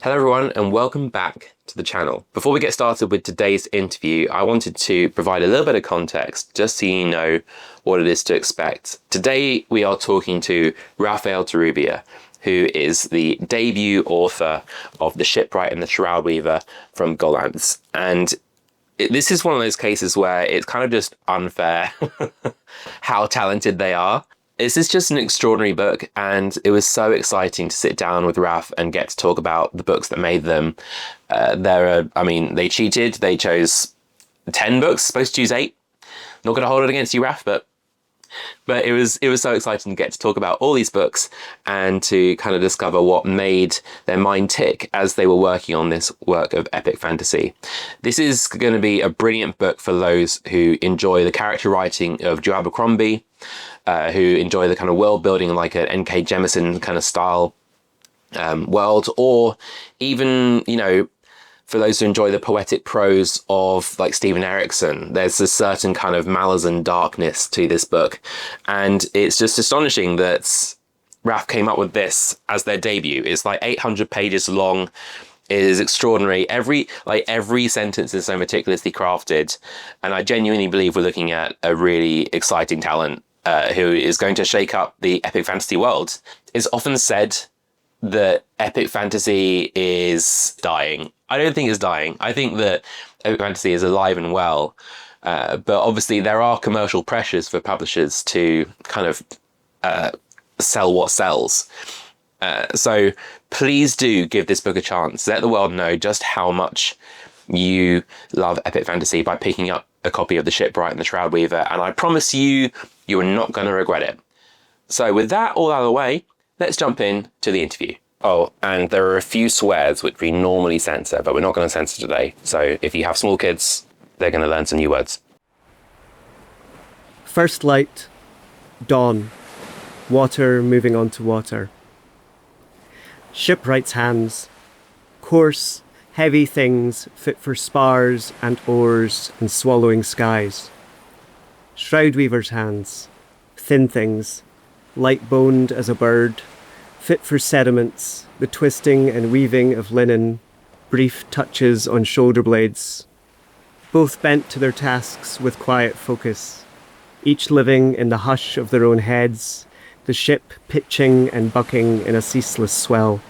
Hello everyone and welcome back to the channel. Before we get started with today's interview, I wanted to provide a little bit of context just so you know what it is to expect. Today we are talking to Rafael Torrubia, who is the debut author of The Shipwright and the Shroudweaver from Gollancz. And this is one of those cases where it's kind of just unfair how talented they are. This is just an extraordinary book, and it was so exciting to sit down with Raf and get to talk about the books that made them. They cheated. They chose 10 books, supposed to choose 8. Not going to hold it against you, Raf, but it was so exciting to get to talk about all these books and to kind of discover what made their mind tick as they were working on this work of epic fantasy. This is going to be a brilliant book for those who enjoy the character writing of Joe Abercrombie, who enjoy the kind of world building like an N.K. Jemisin kind of style world, or even, for those who enjoy the poetic prose of like Stephen Erickson. There's a certain kind of Malazan darkness to this book, and it's just astonishing that Raf came up with this as their debut. It's like 800 pages long. It is extraordinary. Every sentence is so meticulously crafted, and I genuinely believe we're looking at a really exciting talent who is going to shake up the epic fantasy world. It's often said that epic fantasy is dying. I don't think it's dying. I think that epic fantasy is alive and well. But obviously there are commercial pressures for publishers to kind of sell what sells. So please do give this book a chance. Let the world know just how much you love epic fantasy by picking up a copy of The Shipwright and the Shroudweaver, and I promise you, you are not going to regret it. So with that all out of the way, let's jump in to the interview. Oh, and there are a few swears which we normally censor, but we're not going to censor today. So if you have small kids, they're going to learn some new words. First light, dawn, water moving onto water. Shipwright's hands, coarse, heavy things fit for spars and oars and swallowing skies. Shroudweaver's hands, thin things, light-boned as a bird, fit for sediments, the twisting and weaving of linen, brief touches on shoulder blades. Both bent to their tasks with quiet focus, each living in the hush of their own heads, the ship pitching and bucking in a ceaseless swell.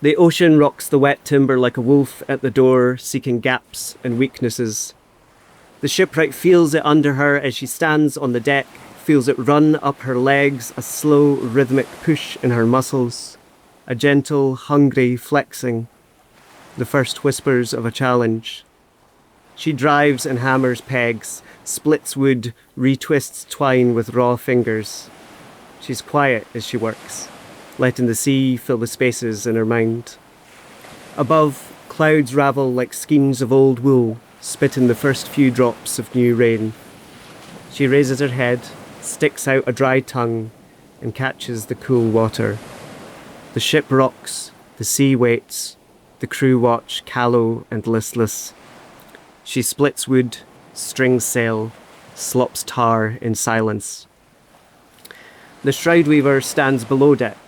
The ocean rocks the wet timber like a wolf at the door, seeking gaps and weaknesses. The shipwright feels it under her as she stands on the deck, feels it run up her legs, a slow, rhythmic push in her muscles, a gentle, hungry flexing, the first whispers of a challenge. She drives and hammers pegs, splits wood, retwists twine with raw fingers. She's quiet as she works, letting the sea fill the spaces in her mind. Above, clouds ravel like skeins of old wool, spitting the first few drops of new rain. She raises her head, sticks out a dry tongue, and catches the cool water. The ship rocks, the sea waits, the crew watch callow and listless. She splits wood, strings sail, slops tar in silence. The Shroudweaver stands below deck,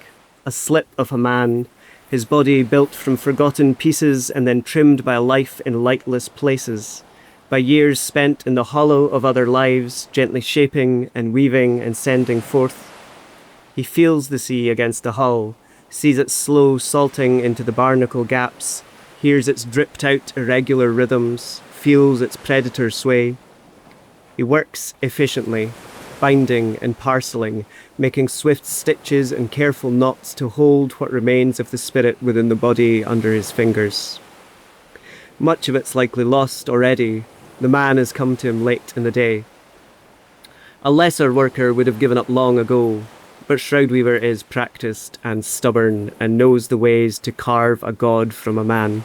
a slip of a man, his body built from forgotten pieces and then trimmed by a life in lightless places, by years spent in the hollow of other lives, gently shaping and weaving and sending forth. He feels the sea against the hull, sees it slow salting into the barnacle gaps, hears its dripped out irregular rhythms, feels its predator sway. He works efficiently, binding and parceling, making swift stitches and careful knots to hold what remains of the spirit within the body under his fingers. Much of it's likely lost already. The man has come to him late in the day. A lesser worker would have given up long ago, but Shroudweaver is practiced and stubborn and knows the ways to carve a god from a man.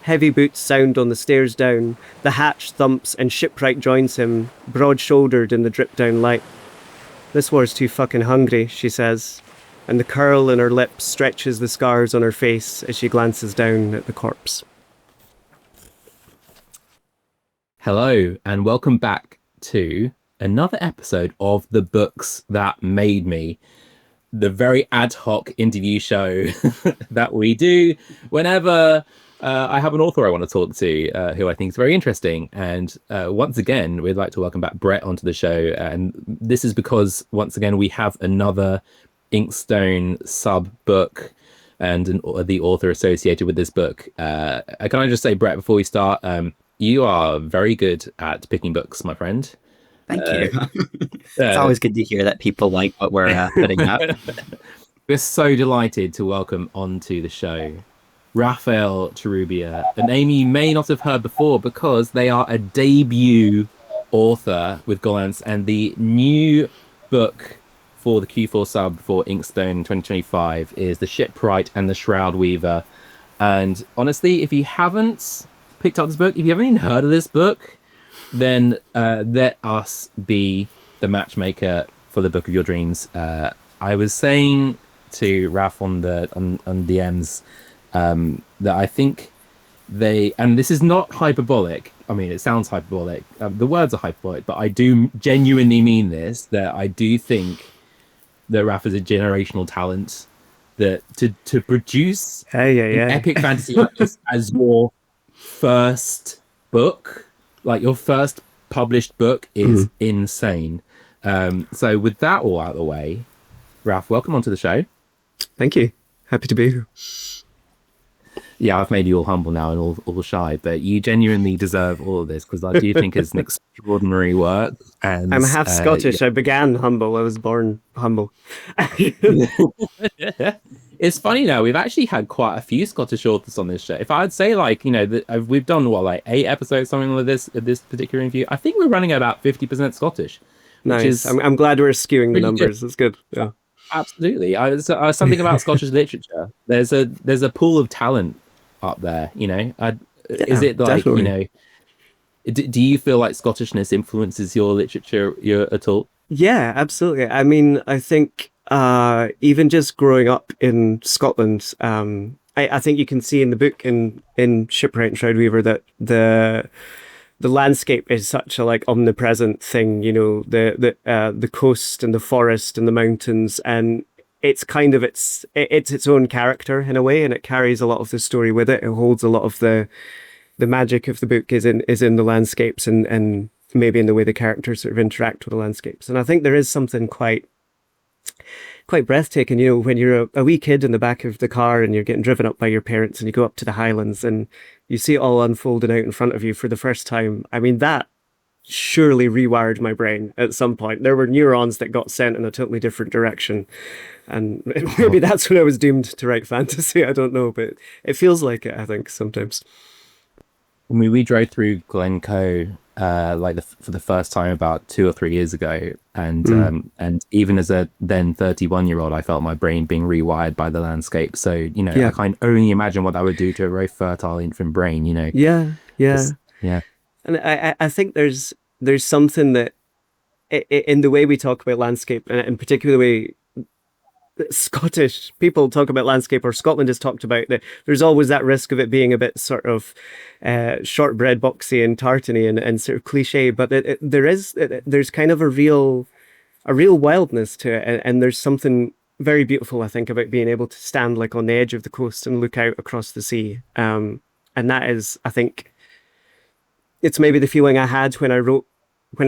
Heavy boots sound on the stairs down, the hatch thumps and Shipwright joins him, broad-shouldered in the drip-down light. "This war's too fucking hungry," she says, and the curl in her lip stretches the scars on her face as she glances down at the corpse. Hello, and welcome back to another episode of The Books That Made Me. the very ad hoc interview show that we do whenever I have an author I want to talk to who I think is very interesting. And once again, we'd like to welcome back Brett onto the show. And this is because, once again, we have another Inkstone sub book and the author associated with this book. Can I just say, Brett, before we start, you are very good at picking books, my friend. Thank you. It's always good to hear that people like what we're putting up. We're so delighted to welcome onto the show Rafael Torrubia, a name you may not have heard before because they are a debut author with Gollancz, and the new book for the Q4 sub for Inkstone 2025 is The Shipwright and the Shroudweaver. And honestly, if you haven't picked up this book, if you haven't even heard of this book, then let us be the matchmaker for the book of your dreams. I was saying to Raf on DMs that I think and this is not hyperbolic. I mean, it sounds hyperbolic. The words are hyperbolic, but I do genuinely mean this, that I do think that Raf is a generational talent, that to produce an epic fantasy like this as your first book, like your first published book, is insane. So with that all out of the way, Raf, welcome onto the show. Thank you. Happy to be here. Yeah, I've made you all humble now and all shy, but you genuinely deserve all of this because I do think it's an extraordinary work. And I'm half Scottish. I began humble. I was born humble. It's funny now, we've actually had quite a few Scottish authors on this show. If I'd say, like, we've done like 8 episodes, something like this particular interview, I think we're running at about 50% Scottish. Nice. I'm glad we're skewing the numbers. It's good. Yeah, absolutely. Something about Scottish literature. There's a pool of talent up there. Is it like definitely. Do you feel like Scottishness influences your literature at all? Yeah, absolutely. I mean, I think even just growing up in Scotland, I think you can see in the book in Shipwright and Shroudweaver that the landscape is such a like omnipresent thing. The coast and the forest and the mountains, and it's kind of it's its own character in a way, and it carries a lot of the story with it. It holds a lot of the magic of the book is in the landscapes and maybe in the way the characters sort of interact with the landscapes. And I think there is something quite breathtaking, when you're a wee kid in the back of the car and you're getting driven up by your parents and you go up to the Highlands and you see it all unfolding out in front of you for the first time. I mean, that surely rewired my brain at some point. There were neurons that got sent in a totally different direction. And maybe that's when I was doomed to write fantasy. I don't know, but it feels like it, I think, sometimes. I mean, we drove through Glencoe for the first time about 2 or 3 years ago, and even as a then 31-year-old, I felt my brain being rewired by the landscape. So I can only imagine what that would do to a very fertile infant brain. Yeah. And I think there's something that in the way we talk about landscape, and in particular the way Scottish people talk about landscape, or Scotland is talked about, that there's always that risk of it being a bit sort of shortbread boxy and tartany and sort of cliche, but there's kind of a real wildness to it, and there's something very beautiful, I think, about being able to stand like on the edge of the coast and look out across the sea, and that is, I think, it's maybe the feeling I had when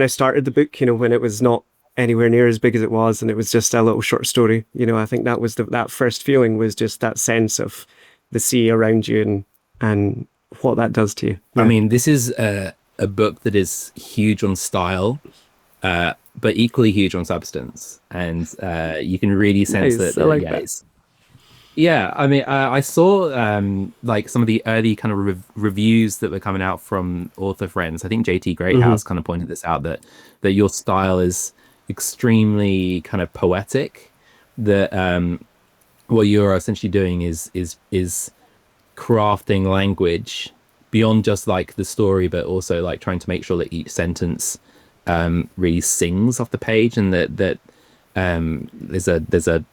I started the book, when it was not anywhere near as big as it was, and it was just a little short story. I think that was that first feeling, was just that sense of the sea around you and what that does to you. Yeah. I mean, this is a book that is huge on style, but equally huge on substance, and you can really sense that. Yeah, I mean, I saw like some of the early kind of reviews that were coming out from author friends. I think JT Greathouse kind of pointed this out, that your style is extremely kind of poetic, that what you're essentially doing is crafting language beyond just like the story, but also like trying to make sure that each sentence really sings off the page, and that there's a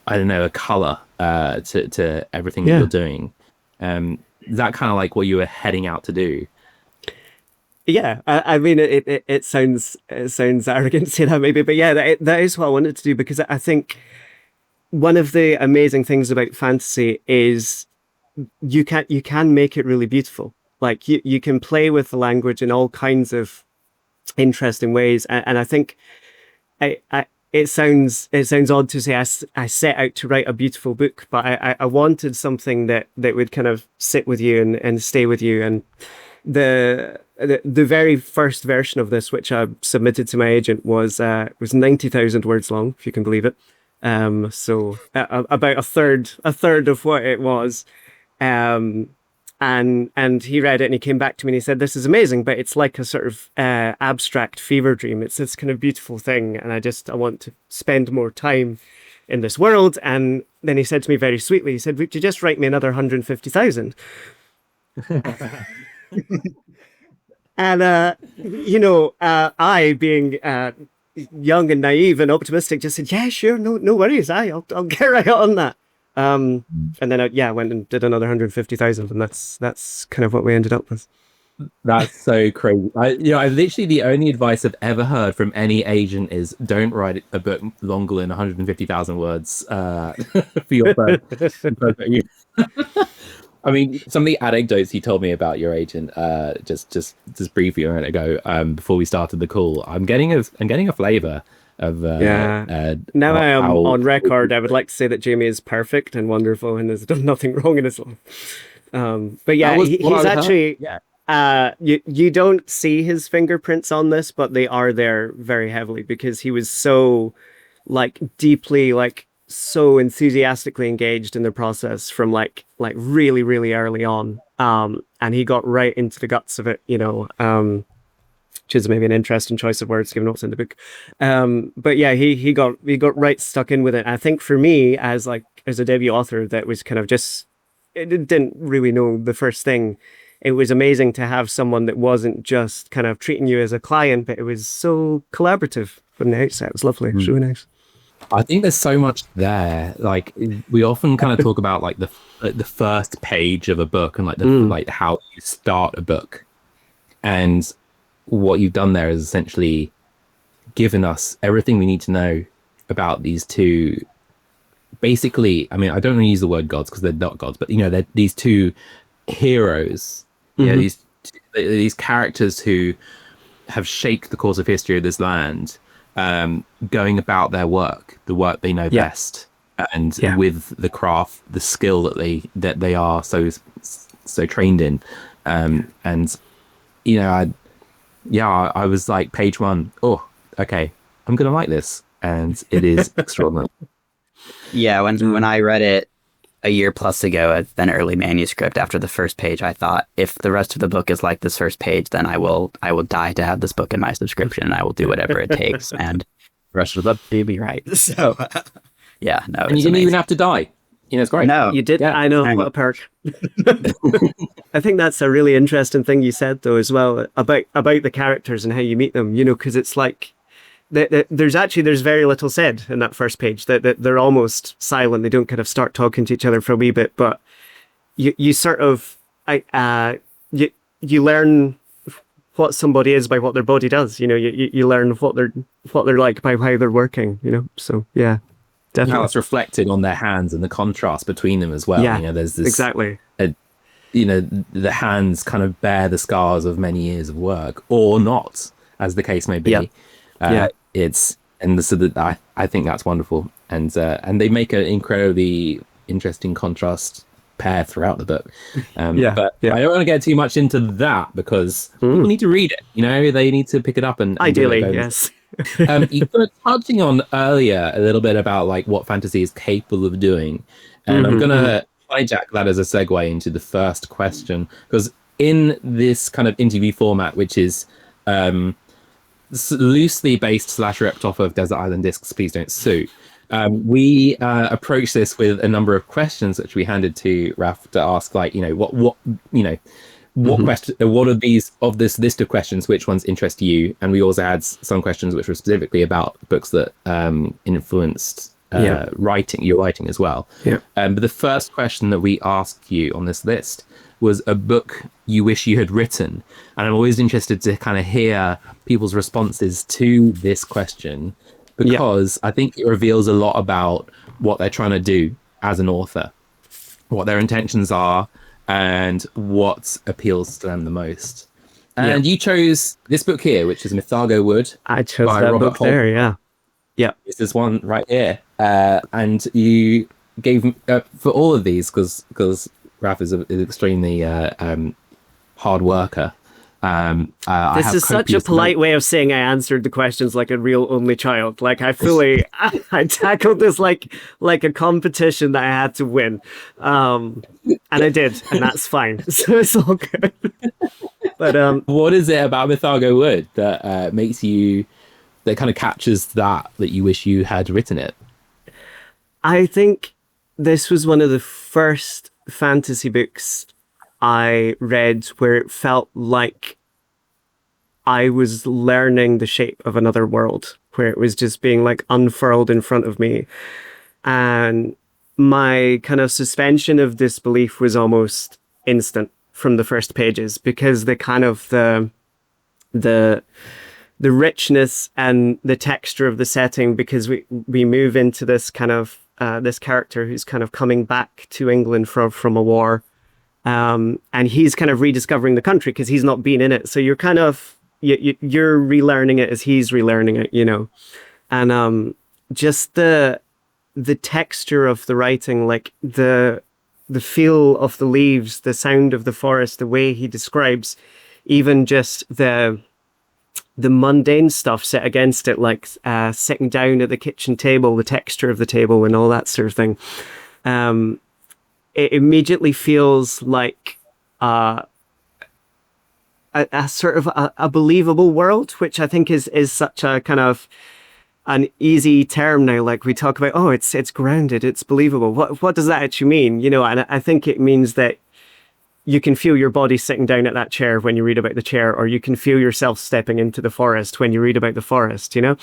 I don't know, a color to everything that you're doing. Is that kind of like what you were heading out to do? Yeah, I mean, it sounds arrogant to say that maybe, but yeah, that is what I wanted to do, because I think one of the amazing things about fantasy is you can make it really beautiful. Like you can play with the language in all kinds of interesting ways, and I think it sounds odd to say I set out to write a beautiful book, but I wanted something that would kind of sit with you and stay with you. And the very first version of this, which I submitted to my agent, was 90,000 words long, if you can believe it. So about a third of what it was. And he read it and he came back to me and he said, "This is amazing, but it's like a sort of abstract fever dream. It's this kind of beautiful thing, and I want to spend more time in this world." And then he said to me very sweetly, he said, "Would you just write me another 150,000?" And I, being young and naive and optimistic, just said, "Yeah, sure, no worries. I'll get right on that." And then I went and did another 150,000, and that's kind of what we ended up with. That's so crazy. I literally, the only advice I've ever heard from any agent is don't write a book longer than 150,000 words for your first. I mean, some of the anecdotes you told me about your agent, just briefly a minute ago, before we started the call, I'm getting a flavor of now I am on record. I would like to say that Jamie is perfect and wonderful and has done nothing wrong in his life. But yeah, he's actually you don't see his fingerprints on this, but they are there very heavily because he was so deeply so enthusiastically engaged in the process from like really, really early on. And he got right into the guts of it, which is maybe an interesting choice of words given what's in the book. But yeah, he got right stuck in with it. I think for me as a debut author that was kind of didn't really know the first thing, it was amazing to have someone that wasn't just kind of treating you as a client, but it was so collaborative from the outset. It was lovely. It was really nice. I think there's so much there. Like, we often kind of talk about the first page of a book and like how you start a book, and what you've done there is essentially given us everything we need to know about these two. Basically, I mean, I don't want to use the word gods because they're not gods, but they're these two heroes. These characters who have shaped the course of history of this land, going about their work, the work they know best, and with the craft, the skill that they are so trained in, I was like, page one, oh, okay, I'm gonna like this, and it is extraordinary. Yeah, when I read it a year plus ago as an early manuscript, after the first page, I thought, if the rest of the book is like this first page, then I will die to have this book in my subscription, and I will do whatever it takes. And the rest of the book did me right. So, yeah, no, and you didn't even have to die. It's great. No, you did. Yeah. I know, what a perk. I think that's a really interesting thing you said, though, as well, about the characters and how you meet them. Because it's like there's very little said in that first page. That they're almost silent. They don't kind of start talking to each other for a wee bit, but you sort of you learn what somebody is by what their body does. You learn what they're like by how they're working. So yeah. Definitely. How it's reflected on their hands and the contrast between them as well. Yeah, there's this exactly. The hands kind of bear the scars of many years of work, or not, as the case may be. I think that's wonderful, and they make an incredibly interesting contrast pair throughout the book. But I don't want to get too much into that because people need to read it. They need to pick it up and ideally, yes. You were touching on earlier a little bit about what fantasy is capable of doing, and I'm gonna hijack that as a segue into the first question, because in this kind of interview format, which is loosely based / ripped off of Desert Island Discs, Please Don't Sue, we approached this with a number of questions which we handed to Raf to ask, what question? What are these of this list of questions? Which ones interest you? And we also had some questions which were specifically about books that influenced your writing as well. But the first question that we asked you on this list was a book you wish you had written, and I'm always interested to kind of hear people's responses to this question, because I think it reveals a lot about what they're trying to do as an author, what their intentions are, and what appeals to them the most. And you chose this book here, which is Mythago Wood. I chose by that Robert book Holt. there, yeah. Yeah. It's this one right here. And you gave for all of these, because Raph is extremely hard worker. This is such a polite way of saying I answered the questions like a real only child. Like I fully, I tackled this like a competition that I had to win, and I did, and that's fine. So it's all good. But what is it about Mythago Wood that makes you, that kind of captures that you wish you had written it? I think this was one of the first fantasy books I read where it felt like I was learning the shape of another world, where it was just being like unfurled in front of me. And my kind of suspension of disbelief was almost instant from the first pages, because the kind of the richness and the texture of the setting, because we move into this kind of this character who's kind of coming back to England from a war. And he's kind of rediscovering the country because he's not been in it. So you're kind of, you're relearning it as he's relearning it, you know. And just the texture of the writing, like the feel of the leaves, the sound of the forest, the way he describes even just the mundane stuff set against it, like sitting down at the kitchen table, the texture of the table and all that sort of thing. It immediately feels like a sort of a believable world, which I think is such a kind of an easy term now. Like we talk about, oh, it's grounded, it's believable. What does that actually mean? You know, and I think it means that you can feel your body sitting down at that chair when you read about the chair, or you can feel yourself stepping into the forest when you read about the forest, you know?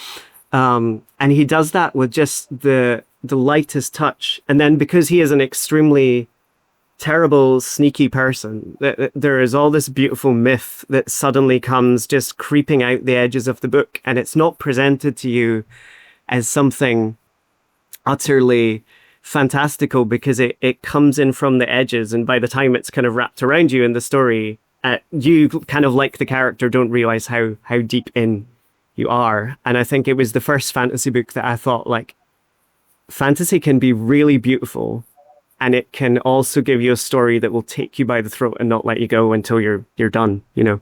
And he does that with just the lightest touch. And then because he is an extremely terrible, sneaky person, there is all this beautiful myth that suddenly comes just creeping out the edges of the book. And it's not presented to you as something utterly fantastical, because it comes in from the edges. And by the time it's kind of wrapped around you in the story, you kind of, like the character, don't realize how deep in you are. And I think it was the first fantasy book that I thought, like, fantasy can be really beautiful, and it can also give you a story that will take you by the throat and not let you go until you're done, you know?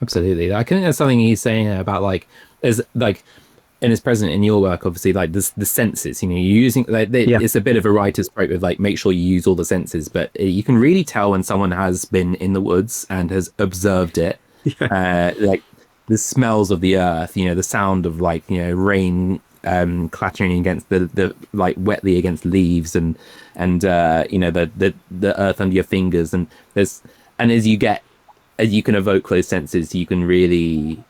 Absolutely. I think there's something he's saying about, like, is like, and it's present in your work, obviously, like the senses, you know, you're using, like, it's a bit of a writer's trope of, like, make sure you use all the senses, but you can really tell when someone has been in the woods and has observed it. Like the smells of the earth, you know, the sound of, like, you know, rain clattering against the like wetly against leaves, and you know, the earth under your fingers, and as you can evoke those senses, you can really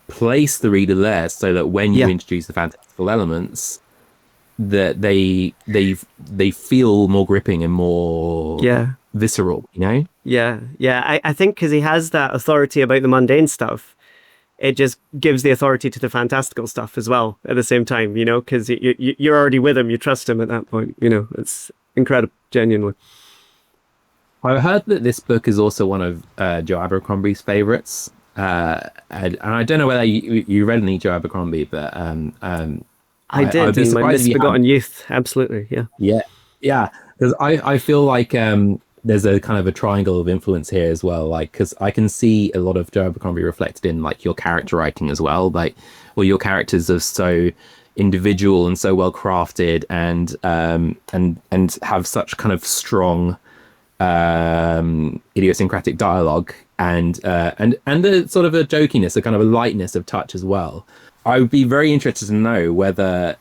place the reader there, so that when you introduce the fantastical elements, that they feel more gripping and more visceral, you know? I think because he has that authority about the mundane stuff, it just gives the authority to the fantastical stuff as well at the same time, you know, because you're already with him, you trust him at that point, you know. It's incredible, genuinely. I heard that this book is also one of Joe Abercrombie's favorites, and I don't know whether you read any Joe Abercrombie, but I did in my Misbegotten Youth, absolutely, yeah, because I feel like there's a kind of a triangle of influence here as well, like, because I can see a lot of Joe Abercrombie reflected in, like, your character writing as well. Like, well, your characters are so individual and so well crafted, and have such kind of strong idiosyncratic dialogue, and the sort of a jokiness, a kind of a lightness of touch as well. I would be very interested to know whether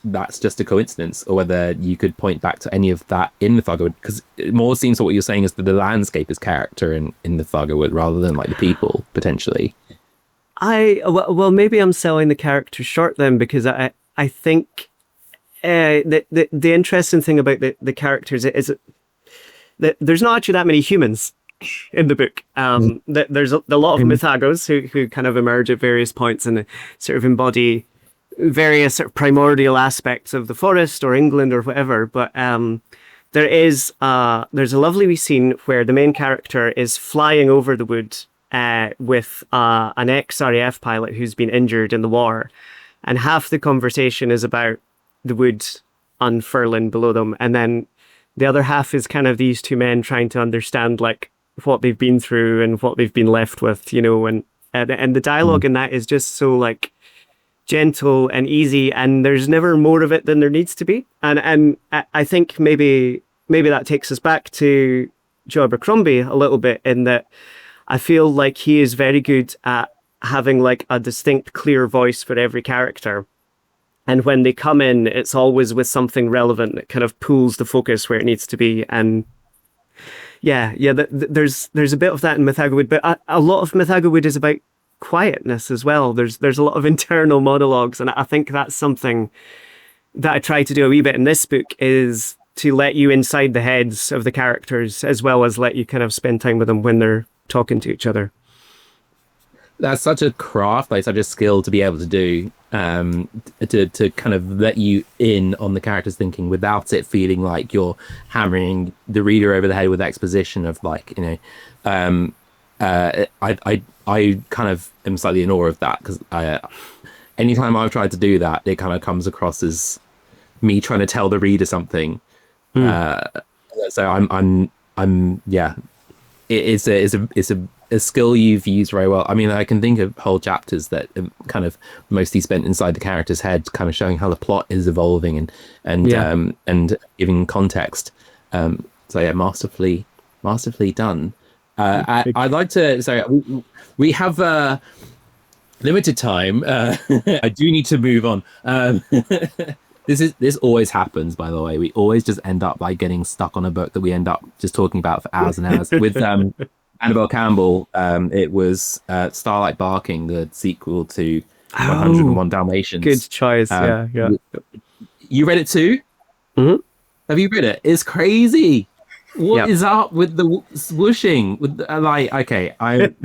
that's just a coincidence, or whether you could point back to any of that in Mythago Wood, because it more seems what you're saying is that the landscape is character in Mythago Wood rather than, like, the people, potentially. Well, maybe I'm selling the character short then, because I think the interesting thing about the characters is that there's not actually that many humans in the book. There's a lot of Mythagos who kind of emerge at various points and sort of embody various sort of primordial aspects of the forest or England or whatever. But there's a lovely wee scene where the main character is flying over the wood with an ex-RAF pilot who's been injured in the war, and half the conversation is about the wood unfurling below them, and then the other half is kind of these two men trying to understand like what they've been through and what they've been left with, you know, and the dialogue in that is just so like gentle and easy, and there's never more of it than there needs to be. And I think maybe that takes us back to Joe Abercrombie a little bit, in that I feel like he is very good at having like a distinct, clear voice for every character. And when they come in, it's always with something relevant that kind of pulls the focus where it needs to be. And there's a bit of that in Mythagowood, but a lot of Mythagowood is about quietness as well. There's a lot of internal monologues, and I think that's something that I try to do a wee bit in this book, is to let you inside the heads of the characters as well as let you kind of spend time with them when they're talking to each other. That's such a craft, like such a skill to be able to do, to kind of let you in on the character's thinking without it feeling like you're hammering the reader over the head with exposition of like, you know, I kind of am slightly in awe of that, because anytime I've tried to do that, it kind of comes across as me trying to tell the reader something. So I'm yeah, it's a skill you've used very well. I mean, I can think of whole chapters that are kind of mostly spent inside the character's head, kind of showing how the plot is evolving and giving context. So yeah, masterfully done. I'd like to. So we have limited time. I do need to move on. This always happens, by the way. We always just end up by getting stuck on a book that we end up just talking about for hours and hours. With Annabel Campbell, it was Starlight Barking, the sequel to 101 Dalmatians. Good choice. Yeah. You read it too? Mm-hmm. Have you read it? It's crazy. What is up with the swooshing? With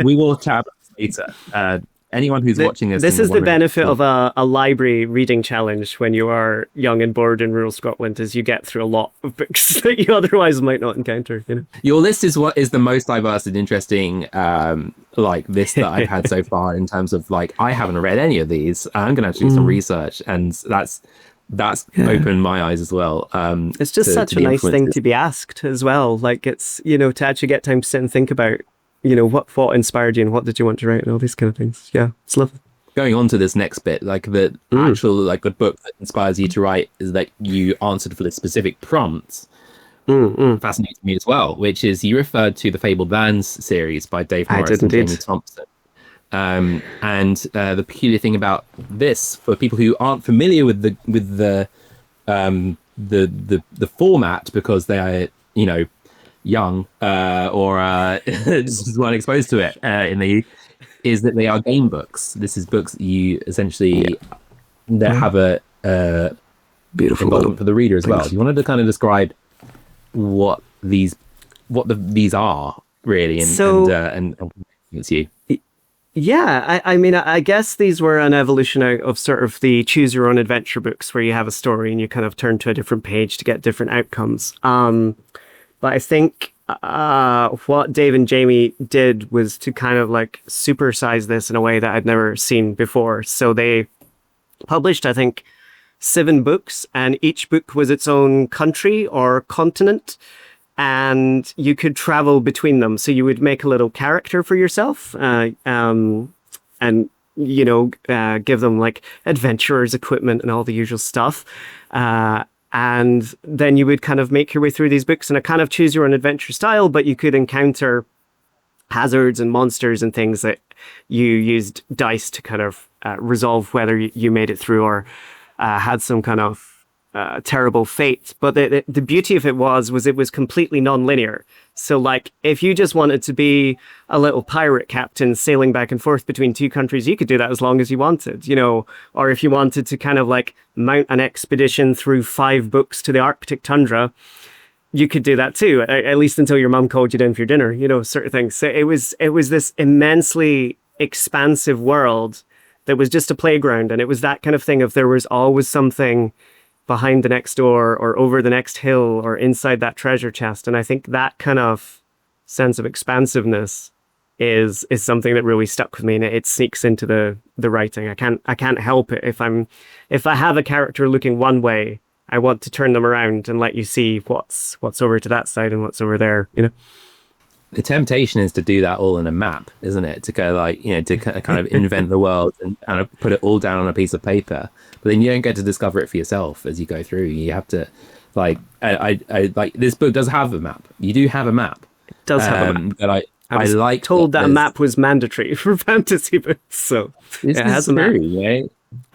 we will chat about this later. Anyone who's watching this. This is the benefit of a library reading challenge when you are young and bored in rural Scotland, is you get through a lot of books that you otherwise might not encounter. You know? Your list is what is the most diverse and interesting list that I've had so far, in terms of like, I haven't read any of these. I'm going to do some research, and that's opened my eyes as well. It's just such a nice thing to be asked as well. Like, it's, you know, to actually get time to sit and think about, you know, what inspired you and what did you want to write and all these kind of things. Yeah, it's lovely. Going on to this next bit, like the actual like the book that inspires you to write is that you answered for the specific prompts. Fascinates me as well, which is you referred to the Fabled Lands series by Dave Morris and Jamie Thomson. And the peculiar thing about this, for people who aren't familiar with the format, because they are, you know, young or just weren't exposed to it is that they are game books. This is books that you essentially that have a beautiful involvement for the reader as well. You wanted to kind of describe what these are really, and it's you. Yeah, I mean, I guess these were an evolution out of sort of the choose your own adventure books, where you have a story and you kind of turn to a different page to get different outcomes. But I think what Dave and Jamie did was to kind of like supersize this in a way that I'd never seen before. So they published, I think, 7 books, and each book was its own country or continent, and you could travel between them. So you would make a little character for yourself, and, you know, give them like adventurer's equipment and all the usual stuff. And then you would kind of make your way through these books in a kind of choose your own adventure style, but you could encounter hazards and monsters and things that you used dice to kind of resolve whether you made it through or had some kind of terrible fate. But the beauty of it was it was completely non-linear. So like, if you just wanted to be a little pirate captain sailing back and forth between 2 countries, you could do that as long as you wanted, you know. Or if you wanted to kind of like mount an expedition through 5 books to the Arctic tundra, you could do that too, at least until your mum called you down for your dinner, you know, sort of thing. So it was this immensely expansive world that was just a playground. And it was that kind of thing of there was always something behind the next door or over the next hill or inside that treasure chest. And I think that kind of sense of expansiveness is something that really stuck with me, and it sneaks into the writing. I can't help it. If I have a character looking one way, I want to turn them around and let you see what's over to that side and what's over there, you know. The temptation is to do that all in a map, isn't it? To go like, you know, to kind of invent the world and kind of put it all down on a piece of paper. But then you don't get to discover it for yourself as you go through. You have to, like, I like, this book does have a map. You do have a map. It does have a map. But I was like told that a map was mandatory for fantasy books, so it has a map.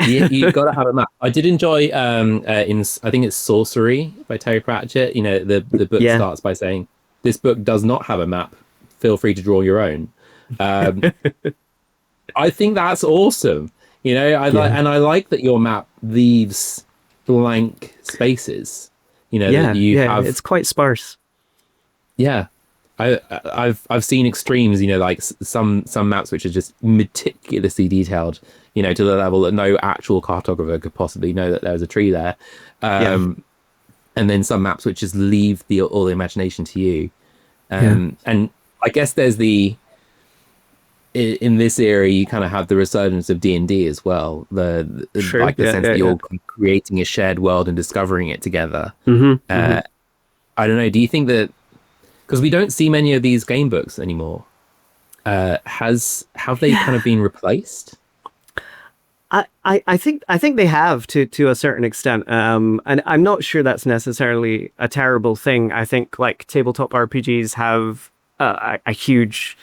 Yeah, you've got to have a map. I did enjoy in I think it's Sorcery by Terry Pratchett. You know, the book starts by saying, "This book does not have a map. Feel free to draw your own." I think that's awesome. You know, I like that your map leaves blank spaces. You know, that you have. It's quite sparse. Yeah. I've seen extremes, you know, like some maps which are just meticulously detailed, you know, to the level that no actual cartographer could possibly know that there was a tree there. And then some maps which just leave all the imagination to you. And I guess there's in this era, you kind of have the resurgence of D&D as well. The sense that you're creating a shared world and discovering it together. I don't know. Do you think that, because we don't see many of these game books anymore, have they kind of been replaced? I think they have to a certain extent, and I'm not sure that's necessarily a terrible thing. I think like tabletop RPGs have a huge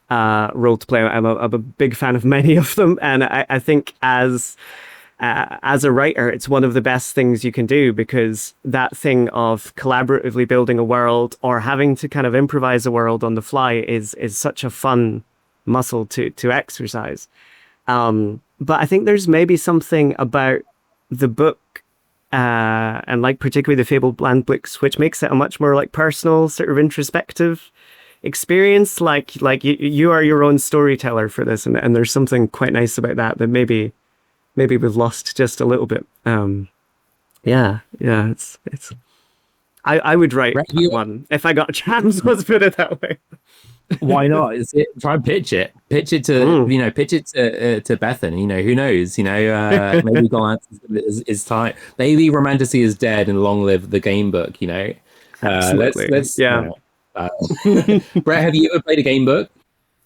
role to play. I'm a big fan of many of them, and I think as a writer, it's one of the best things you can do, because that thing of collaboratively building a world or having to kind of improvise a world on the fly is such a fun muscle to exercise. But I think there's maybe something about the book and like particularly the Fabled Bland books, which makes it a much more like personal, sort of introspective experience. Like you are your own storyteller for this, and there's something quite nice about that maybe we've lost just a little bit. It's I would write one if I got a chance. Let's put it that way. Why not? Try and pitch it to Bethan. You know, who knows? You know, maybe Gollancz is time. Maybe Romantasy is dead and long live the game book. You know, let's Brett, have you ever played a game book?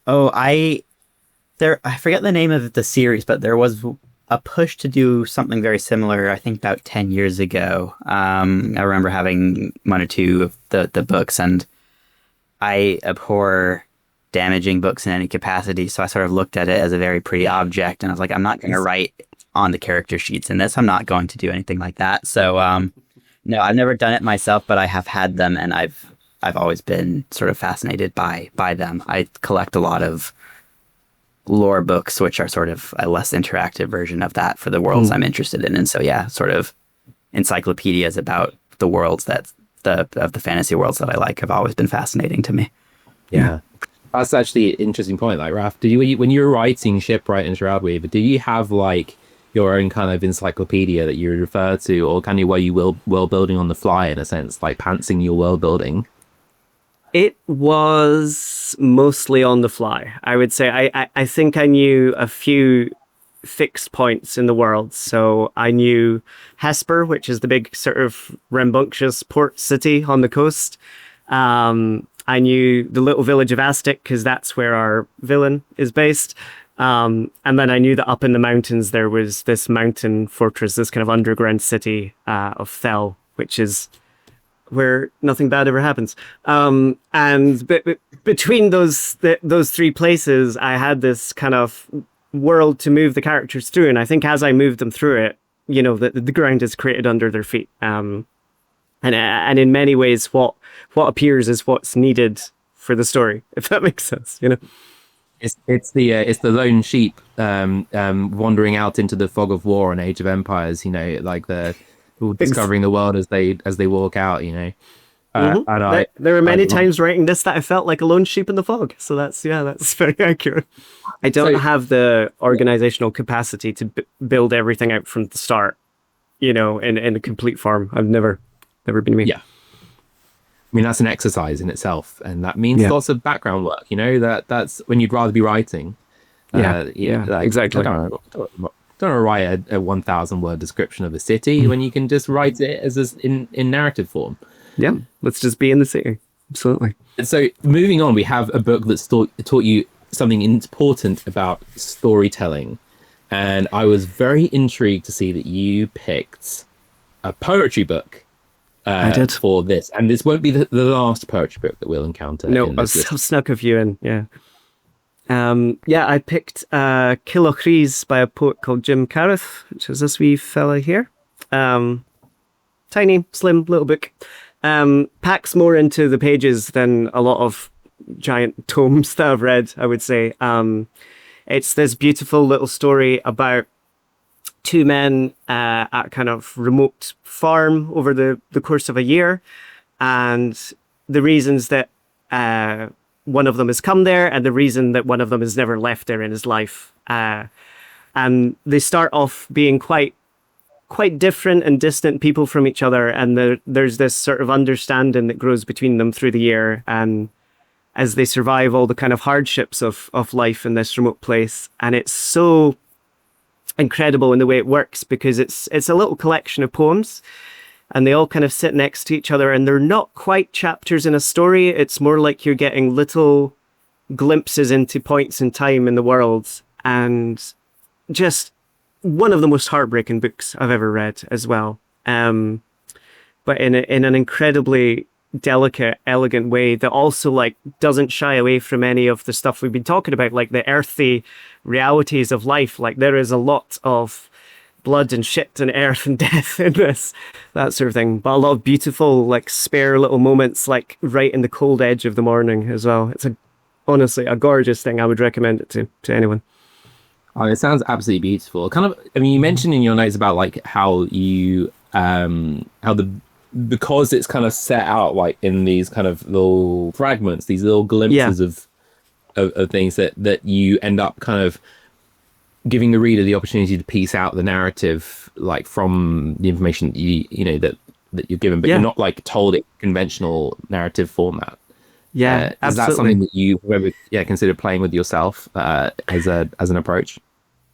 Oh, I forget the name of the series, but there was a push to do something very similar, I think about 10 years ago. I remember having one or two of the books, and I abhor damaging books in any capacity, so I sort of looked at it as a very pretty object, and I was like, I'm not going to write on the character sheets in this. I'm not going to do anything like that. So, no, I've never done it myself, but I have had them, and I've always been sort of fascinated by them. I collect a lot of lore books, which are sort of a less interactive version of that for the worlds I'm interested in. And so, yeah, sort of encyclopedias about the worlds of the fantasy worlds that I like have always been fascinating to me. Yeah. That's actually an interesting point. Like, Raph, when you were writing Shipwright and Shroudweaver, do you have like your own kind of encyclopedia that you refer to, or can you, were you world building on the fly in a sense, like pantsing your world building? It was mostly on the fly, I would say. I think I knew a few fixed points in the world. So I knew Hesper, which is the big sort of rambunctious port city on the coast. I knew the little village of Aztec, because that's where our villain is based. And then I knew that up in the mountains there was this mountain fortress, this kind of underground city of Thel, which is where nothing bad ever happens. And between those three places, I had this kind of world to move the characters through. And I think as I moved them through it, you know, the ground is created under their feet. And in many ways, what appears is what's needed for the story, if that makes sense, you know. It's the lone sheep wandering out into the fog of war in Age of Empires, you know, like discovering the world as they walk out, you know. And there were many I- times writing this that I felt like a lone sheep in the fog. So that's very accurate. I don't have the organizational capacity to build everything out from the start, in a complete form. I've never been me. Yeah. I mean, that's an exercise in itself, and that means lots of background work. That's when you'd rather be writing. Exactly. I don't want to write a 1,000 word description of a city when you can just write it as in narrative form. Yeah, let's just be in the city. Absolutely. And so moving on, we have a book that's taught you something important about storytelling. And I was very intrigued to see that you picked a poetry book I did. for this. And this won't be the last poetry book that we'll encounter. No, I've snuck a few in, yeah. I picked Kill o' Chrees by a poet called Jim Carruth, which is this wee fella here. Tiny, slim, little book. Packs more into the pages than a lot of giant tomes that I've read, I would say. It's this beautiful little story about two men at a kind of remote farm over the course of a year, and the reasons that one of them has come there and the reason that one of them has never left there in his life. And they start off being quite different and distant people from each other, and there's this sort of understanding that grows between them through the year, and as they survive all the kind of hardships of life in this remote place. And it's so incredible in the way it works, because it's a little collection of poems, and they all kind of sit next to each other, and they're not quite chapters in a story. It's more like you're getting little glimpses into points in time in the world, and just one of the most heartbreaking books I've ever read as well. But in an incredibly delicate, elegant way that also doesn't shy away from any of the stuff we've been talking about, like the earthy realities of life. Like, there is a lot of blood and shit and earth and death in this, that sort of thing. But a lot of beautiful, spare little moments, right in the cold edge of the morning as well. It's honestly a gorgeous thing. I would recommend it to anyone. Oh, it sounds absolutely beautiful. You mentioned in your notes about how you because it's kind of set out in these kind of little fragments, these little glimpses of things that you end up kind of giving the reader the opportunity to piece out the narrative from the information that that you're given, but you're not told it conventional narrative format. Yeah, is that something that you consider playing with yourself as an approach?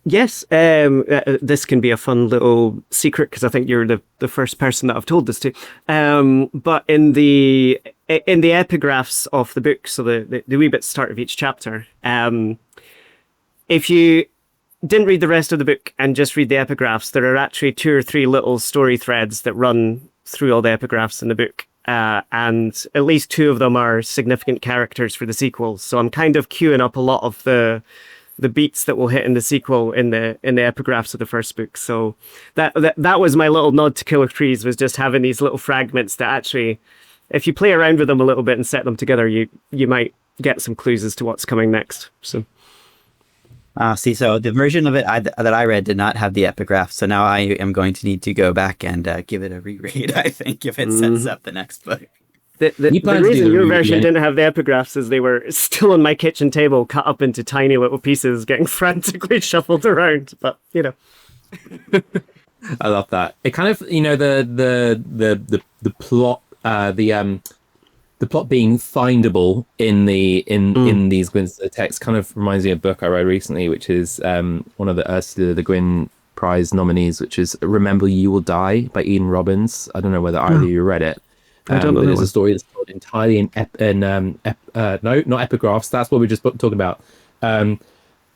Yes, this can be a fun little secret, because I think you're the first person that I've told this to. But in the epigraphs of the book, so the wee bit start of each chapter, if you didn't read the rest of the book and just read the epigraphs, there are actually 2 or 3 little story threads that run through all the epigraphs in the book. And at least 2 of them are significant characters for the sequel. So I'm kind of queuing up a lot of the beats that will hit in the sequel in the epigraphs of the first book. So that was my little nod to Kill o' Chrees, was just having these little fragments that actually, if you play around with them a little bit and set them together, you might get some clues as to what's coming next. So. So the version of it that I read did not have the epigraph. So now I am going to need to go back and give it a reread, I think, if it sets up the next book. The reason your version didn't have the epigraphs is they were still on my kitchen table, cut up into tiny little pieces, getting frantically shuffled around. But, I love that. It kind of, the plot, the plot being findable in these glints of the text kind of reminds me of a book I read recently, which is one of the Ursula Le Guin Prize nominees, which is Remember You Will Die by Ian Robbins. I don't know whether either of you read it. I don't know. But it's a story that's told entirely not epigraphs. That's what we're just talking about.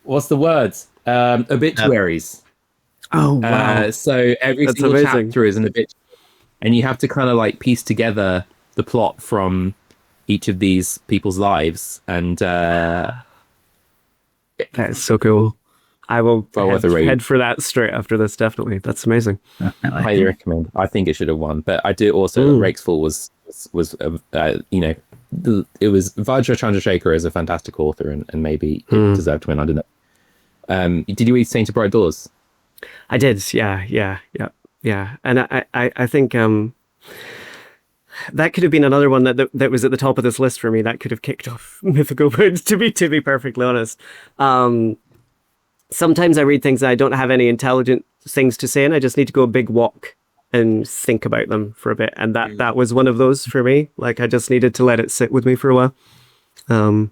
What's the words? Obituaries. Oh, wow. So every That's single amazing. chapter is an obituary, and you have to kind of piece together the plot from each of these people's lives, and that is so cool. I will head for that straight after this, definitely. That's amazing. Highly recommend. I think it should have won, but I do also Rakesfall was it was Vajra Chandrasekhar is a fantastic author, and maybe it deserved to win. I don't know. Did you read Saint of Bright Doors? I did. Yeah. And I think that could have been another one that was at the top of this list for me. That could have kicked off Mythical, but to be perfectly honest, sometimes I read things and I don't have any intelligent things to say, and I just need to go a big walk and think about them for a bit. And that was one of those for me. Like, I just needed to let it sit with me for a while, and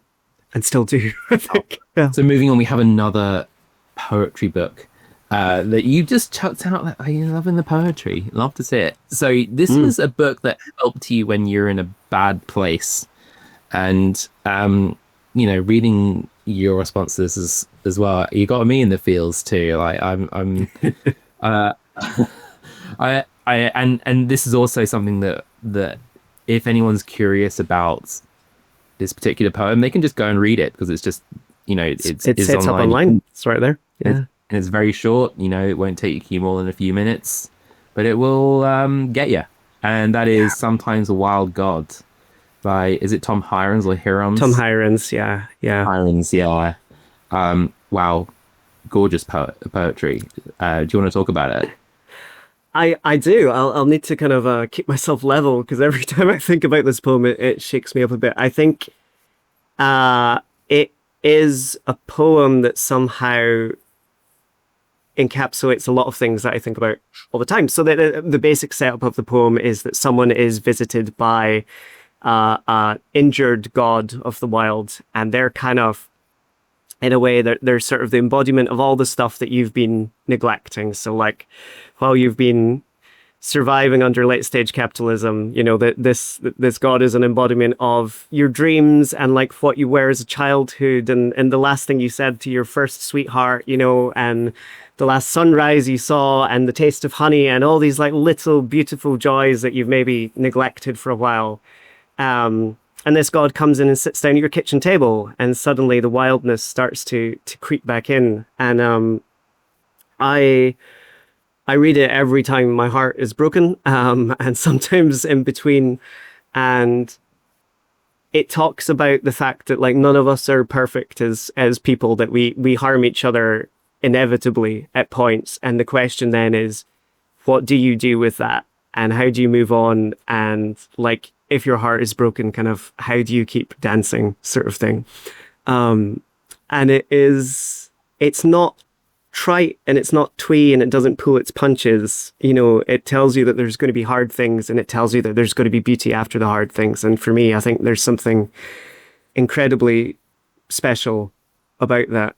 still do. I think. Yeah. So moving on, we have another poetry book that you just chucked out. Are you loving the poetry? Love to see it. So this is a book that helped you when you're in a bad place, and reading your responses as well. You got me in the feels too. Like I'm and this is also something that if anyone's curious about this particular poem, they can just go and read it, because it's just it's up online. It's right there. Yeah. And it's very short. It won't take you more than a few minutes, but it will get you. And that is Sometimes a Wild God by, is it Tom Hirons or Hirons? Tom Hirons, yeah. Hirons, yeah. Wow, gorgeous poetry. Do you want to talk about it? I do. I'll need to kind of keep myself level, because every time I think about this poem, it shakes me up a bit. I think it is a poem that somehow encapsulates a lot of things that I think about all the time. So the basic setup of the poem is that someone is visited by an injured god of the wild, and they're kind of, in a way, they're sort of the embodiment of all the stuff that you've been neglecting. So like, while you've been surviving under late stage capitalism, this god is an embodiment of your dreams and like what you were as a childhood, and the last thing you said to your first sweetheart, and the last sunrise you saw, and the taste of honey, and all these like little beautiful joys that you've maybe neglected for a while. And this god comes in and sits down at your kitchen table, and suddenly the wildness starts to creep back in. And I read it every time my heart is broken, and sometimes in between. And it talks about the fact that like none of us are perfect as people, that we harm each other inevitably at points. And the question then is, what do you do with that? And how do you move on? And like, if your heart is broken, kind of, how do you keep dancing, sort of thing. And it's not trite, and it's not twee, and it doesn't pull its punches. It tells you that there's going to be hard things, and it tells you that there's going to be beauty after the hard things. And for me, I think there's something incredibly special about that.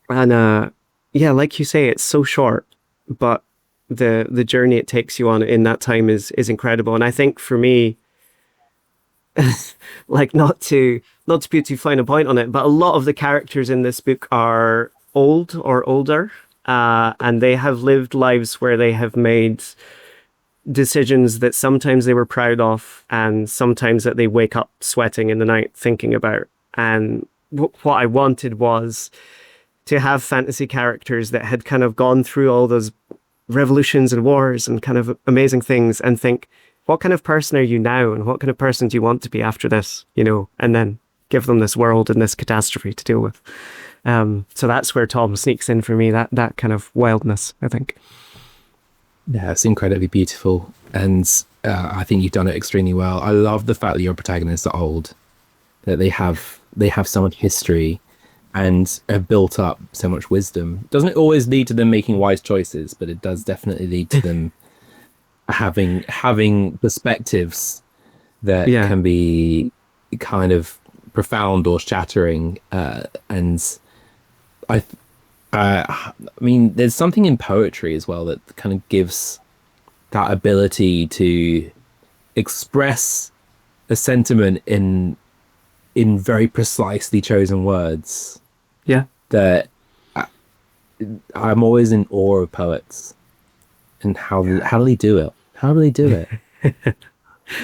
Like you say, it's so short, but the journey it takes you on in that time is incredible. And I think for me, like not to put too fine a point on it, but a lot of the characters in this book are old or older, and they have lived lives where they have made decisions that sometimes they were proud of, and sometimes that they wake up sweating in the night thinking about. And what I wanted was to have fantasy characters that had kind of gone through all those revolutions and wars and kind of amazing things, and think, what kind of person are you now, and what kind of person do you want to be after this, and then give them this world and this catastrophe to deal with. So that's where Tom sneaks in for me, that kind of wildness, I think. Yeah, it's incredibly beautiful, and I think you've done it extremely well. I love the fact that your protagonists are old, that they have so much history and have built up so much wisdom. Doesn't always lead to them making wise choices, but it does definitely lead to them having perspectives that can be kind of profound or shattering. And I mean, there's something in poetry as well that kind of gives that ability to express a sentiment in very precisely chosen words. Yeah. That I'm always in awe of poets, and how do they do it? How do they do it?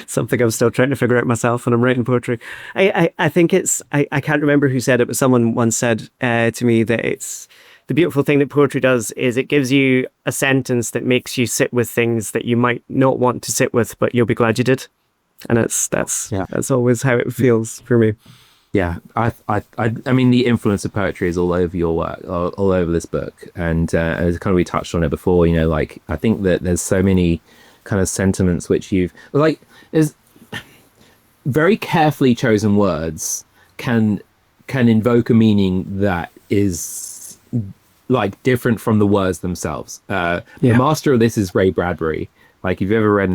Something I'm still trying to figure out myself when I'm writing poetry. I think it's, I can't remember who said it, but someone once said to me that it's the beautiful thing that poetry does is it gives you a sentence that makes you sit with things that you might not want to sit with, but you'll be glad you did. And that's always how it feels for me. Yeah, I mean, the influence of poetry is all over your work, all over this book, and as kind of we touched on it before. Like, I think that there's so many kind of sentiments which you've like is very carefully chosen words can invoke a meaning that is like different from the words themselves. The master of this is Ray Bradbury. Like, if you've ever read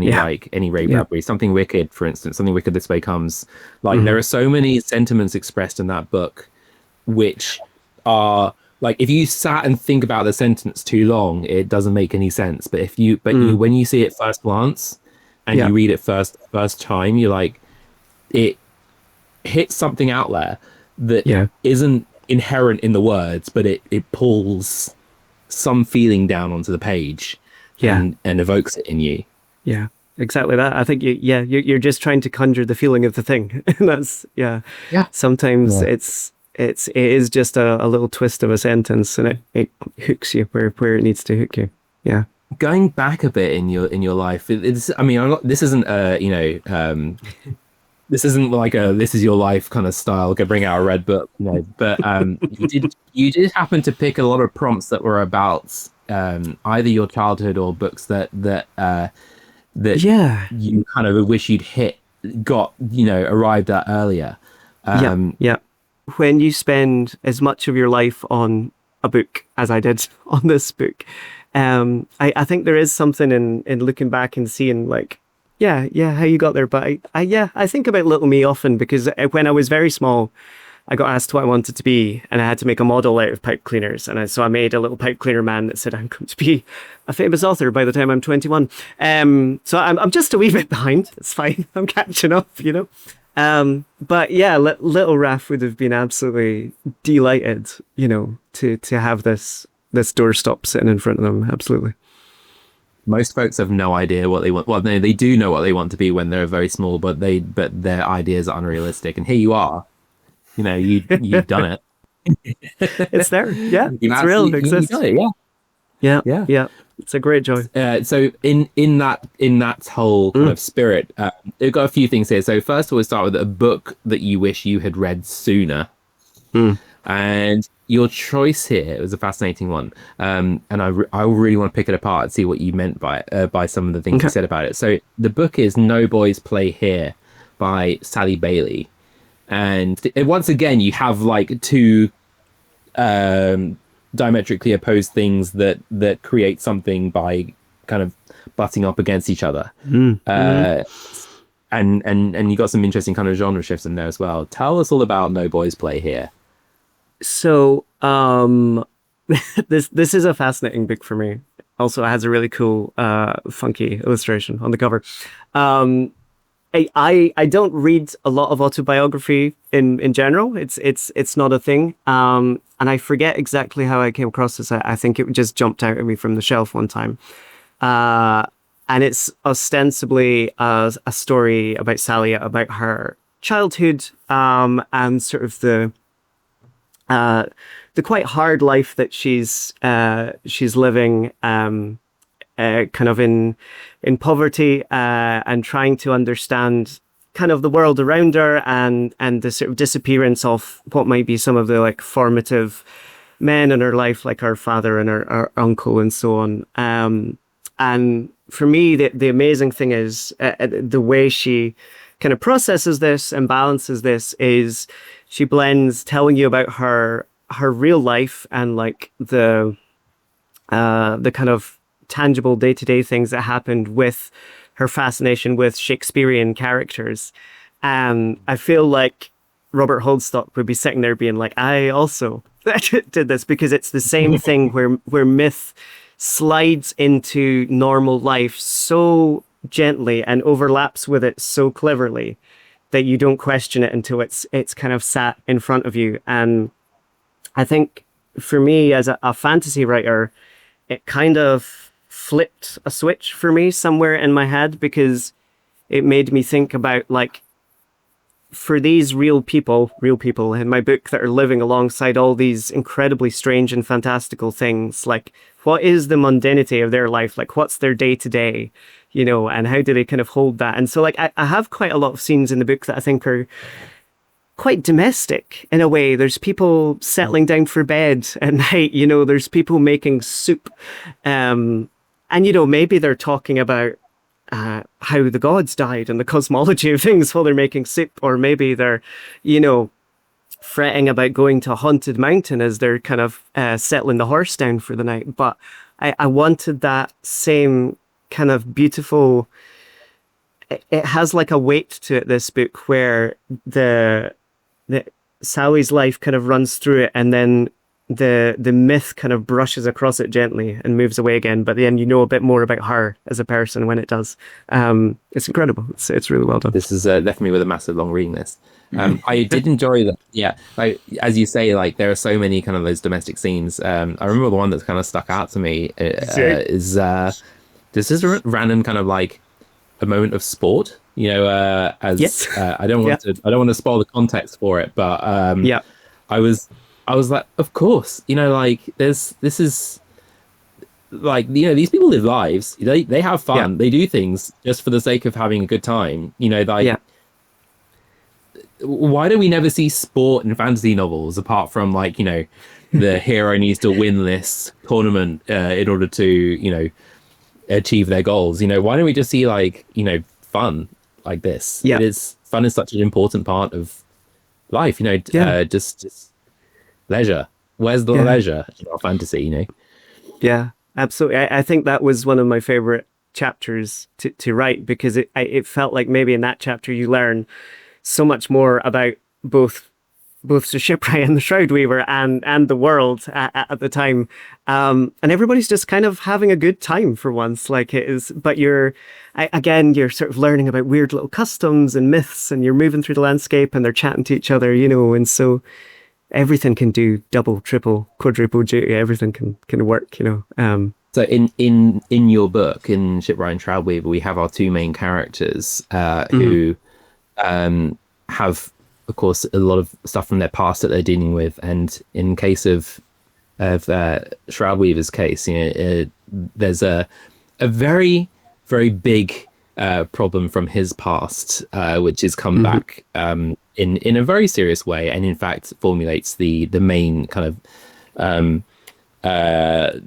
any Ray Bradbury, Something Wicked, for instance, Something Wicked This Way Comes. Like, there are so many sentiments expressed in that book, which are like, if you sat and think about the sentence too long, it doesn't make any sense. But when you see it first glance and you read it first time, you're like, it hits something out there that isn't inherent in the words, but it pulls some feeling down onto the page and evokes it in you. Yeah, exactly that. I think you're just trying to conjure the feeling of the thing. And that's sometimes it is just a little twist of a sentence, and it hooks you where it needs to hook you. Yeah. Going back a bit in your life, this isn't this isn't like a this is your life kind of style. Go bring out a red book, but you did happen to pick a lot of prompts that were about either your childhood or books that you kind of wish you'd arrived at earlier. When you spend as much of your life on a book as I did on this book, I think there is something in looking back and seeing like, how you got there. But I think about little me often, because when I was very small, I got asked what I wanted to be, and I had to make a model out of pipe cleaners. And so I made a little pipe cleaner man that said, I'm going to be a famous author by the time I'm 21. So I'm just a wee bit behind. It's fine. I'm catching up, But yeah, little Raph would have been absolutely delighted, to have this doorstop sitting in front of them. Absolutely. Most folks have no idea what they want. Well, no, they do know what they want to be when they're very small, but their ideas are unrealistic. And here you are, you've done it. It's there. Yeah, it's real. It exists. Done it, yeah. It's a great joy. So in that whole kind of spirit, we've got a few things here. So first of all, we start with a book that you wish you had read sooner. And your choice here was a fascinating one. And I really want to pick it apart and see what you meant by some of the things you said about it. So the book is No Boys Play Here by Sally Bailey. And once again, you have like two diametrically opposed things that create something by kind of butting up against each other. And you got some interesting kind of genre shifts in there as well. Tell us all about No Boys Play Here. So this is a fascinating book for me. Also, it has a really cool funky illustration on the cover. I don't read a lot of autobiography in general. It's not a thing. And I forget exactly how I came across this. I think it just jumped out at me from the shelf one time. And it's ostensibly a story about Sally, about her childhood, and sort of the quite hard life that she's living, kind of in poverty, and trying to understand kind of the world around her, and the sort of disappearance of what might be some of the like formative men in her life, like her father and her uncle and so on. And for me, the amazing thing is the way she kind of processes this and balances this is she blends telling you about her real life and like the kind of tangible day-to-day things that happened with her fascination with Shakespearean characters. And I feel like Robert Holdstock would be sitting there being like, I also did this, because it's the same thing where myth slides into normal life so gently and overlaps with it so cleverly that you don't question it until it's kind of sat in front of you. And I think for me as a fantasy writer, it kind of flipped a switch for me somewhere in my head, because it made me think about like, for these real people in my book that are living alongside all these incredibly strange and fantastical things, like what is the mundanity of their life? Like what's their day to day, and how do they kind of hold that? And so like, I have quite a lot of scenes in the book that I think are quite domestic in a way. There's people settling down for bed at night, there's people making soup. And, maybe they're talking about how the gods died and the cosmology of things while they're making soup, or maybe they're, you know, fretting about going to a haunted mountain as they're kind of settling the horse down for the night. But I wanted that same kind of beautiful. It has like a weight to it, this book, where the Sally's life kind of runs through it, and then the myth kind of brushes across it gently and moves away again. But then you know a bit more about her as a person when it does. It's incredible. It's really well done. This is left me with a massive long reading list. I did enjoy that. Yeah, like as you say, like there are so many kind of those domestic scenes. I remember the one that's kind of stuck out to me is this is a random kind of like a moment of sport. You know, as yes. I don't want to spoil the context for it, but I was like, of course, you know, like this is like, you know, these people live lives. They have fun. They do things just for the sake of having a good time. You know, like. Why do we never see sport in fantasy novels apart from, like, you know, the hero needs to win this tournament in order to, you know, achieve their goals? You know, why don't we just see, like, you know, fun like this? Fun is such an important part of life, you know. Just leisure. Where's the leisure in our fantasy, you know? Yeah, absolutely. I think that was one of my favorite chapters to write, because it felt like maybe in that chapter you learn so much more about both the Shipwright and the Shroudweaver and the world at the time, and everybody's just kind of having a good time for once. Like it is, but you're sort of learning about weird little customs and myths, and you're moving through the landscape, and they're chatting to each other, you know, and so everything can do double, triple, quadruple duty. Everything can work, you know. So in your book, in Shipwright and Shroudweaver, we have our two main characters who have, of course, a lot of stuff from their past that they're dealing with, and in case of Shroudweaver's case, you know, there's a very, very big problem from his past, which has come back in a very serious way, and in fact formulates the main kind of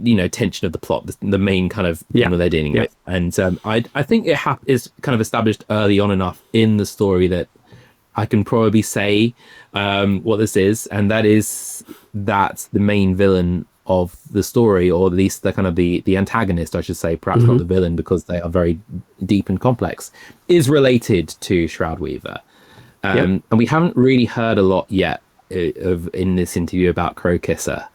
you know, tension of the plot, the main kind of thing that they're dealing with. And I think it is kind of established early on enough in the story that I can probably say what this is, and that is that the main villain of the story, or at least the kind of the antagonist, I should say, perhaps not the villain, because they are very deep and complex, is related to Shroudweaver. And we haven't really heard a lot yet in this interview about Crowkisser.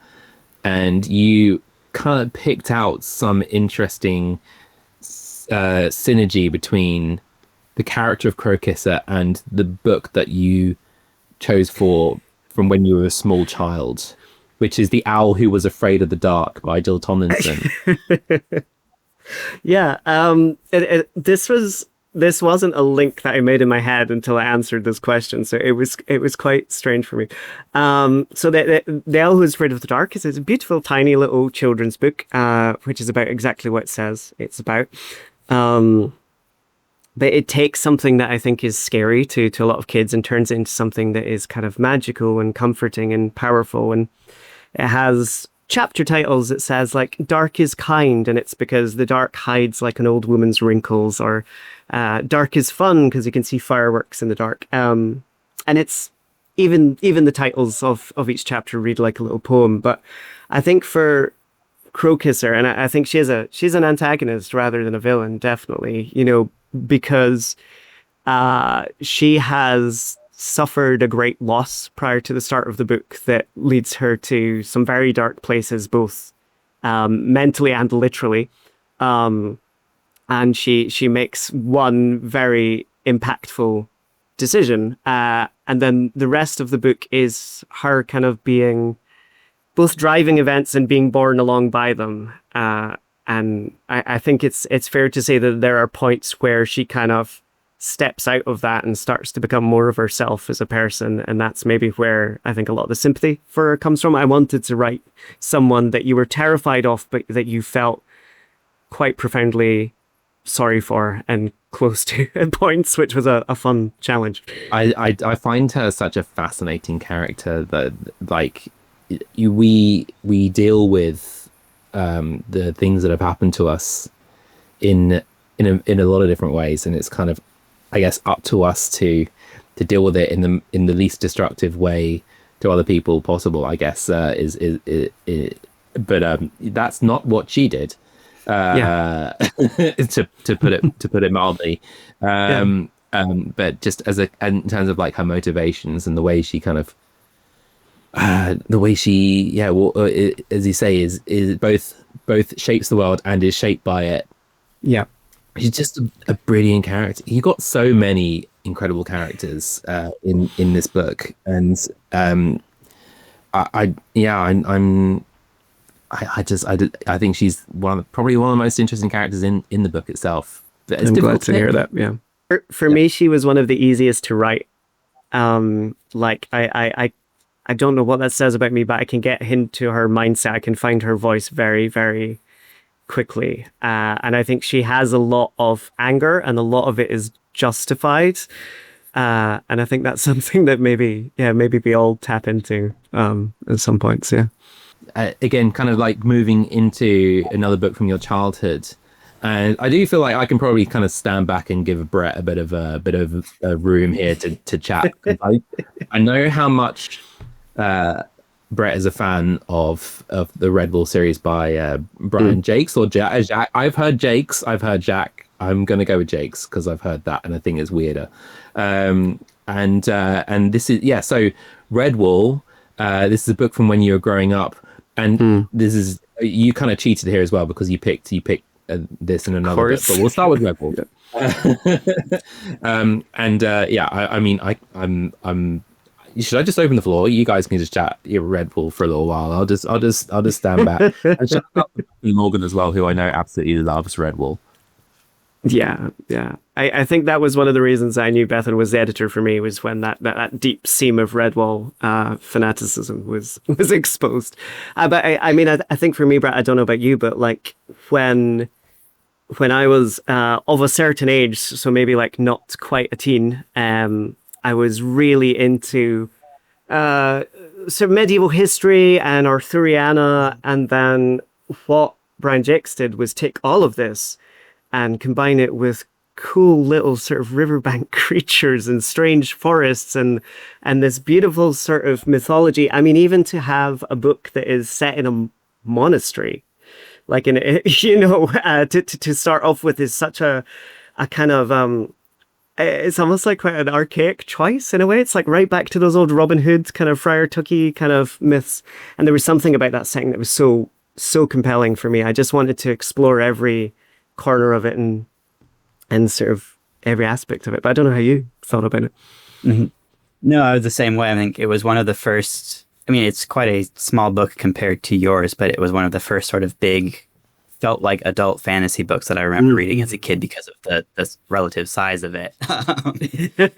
And you kind of picked out some interesting synergy between the character of Crowkisser and the book that you chose from when you were a small child, which is The Owl Who Was Afraid of the Dark by Jill Tomlinson. This wasn't a link that I made in my head until I answered this question, so it was quite strange for me. So the Owl Who's Afraid of the Dark is a beautiful, tiny little children's book, which is about exactly what it says it's about. But it takes something that I think is scary to a lot of kids and turns it into something that is kind of magical and comforting and powerful. And it has chapter titles that says, like, dark is kind, and it's because the dark hides like an old woman's wrinkles, or dark is fun because you can see fireworks in the dark. And it's even the titles of each chapter read like a little poem. But I think for Crowkisser, and I think she's an antagonist rather than a villain, definitely, you know, because she has suffered a great loss prior to the start of the book that leads her to some very dark places, both mentally and literally. And she makes one very impactful decision. And then the rest of the book is her kind of being both driving events and being borne along by them. And I think it's fair to say that there are points where she kind of steps out of that and starts to become more of herself as a person. And that's maybe where I think a lot of the sympathy for her comes from. I wanted to write someone that you were terrified of, but that you felt quite profoundly sorry for and close to at points, which was a fun challenge. I find her such a fascinating character that, like, we deal with the things that have happened to us in in a lot of different ways, and it's kind of, I guess, up to us to deal with it in the least destructive way to other people possible, I guess. But that's not what she did. To put it mildly. But just in terms of like her motivations and the way she kind of as you say, is both shapes the world and is shaped by it. Yeah, she's just a brilliant character. You got so many incredible characters in this book, and I think she's probably one of the most interesting characters in the book itself. I'm glad to hear that. Yeah, for me, she was one of the easiest to write. Like I don't know what that says about me, but I can get into her mindset. I can find her voice very, very quickly. And I think she has a lot of anger, and a lot of it is justified. And I think that's something that maybe we all tap into at some points. Yeah. Again, kind of like moving into another book from your childhood. And I do feel like I can probably kind of stand back and give Brett a bit of a room here to chat. I know how much Brett is a fan of the Red Bull series by Brian Jakes or Jack. I've heard Jakes, I've heard Jack. I'm gonna go with Jakes because I've heard that and I think it's weirder. And this is so Red Bull. This is a book from when you were growing up, and this is, you kind of cheated here as well because you picked this and another bit, but we'll start with Red Bull. I'm should I just open the floor? You guys can just chat Red Bull for a little while. I'll just stand back. And shout out to Morgan as well, who I know absolutely loves Red Bull. Yeah. I think that was one of the reasons I knew Bethan was the editor for me, was when that deep seam of Redwall fanaticism was exposed. But I think for me, Brett, I don't know about you, but like when I was of a certain age, so maybe like not quite a teen, I was really into sort of medieval history and Arthuriana, and then what Brian Jakes did was take all of this and combine it with cool little sort of riverbank creatures and strange forests and this beautiful sort of mythology. I mean, even to have a book that is set in a monastery, like to start off with, is such a kind of it's almost like quite an archaic choice in a way. It's like right back to those old Robin Hood kind of Friar Tucky kind of myths, and there was something about that setting that was so compelling for me. I just wanted to explore every corner of it and sort of every aspect of it. But I don't know how you felt about it. Mm-hmm. No, I was the same way. I think it was one of the first, I mean, it's quite a small book compared to yours, but it was one of the first sort of big, felt like adult fantasy books that I remember reading as a kid because of the relative size of it.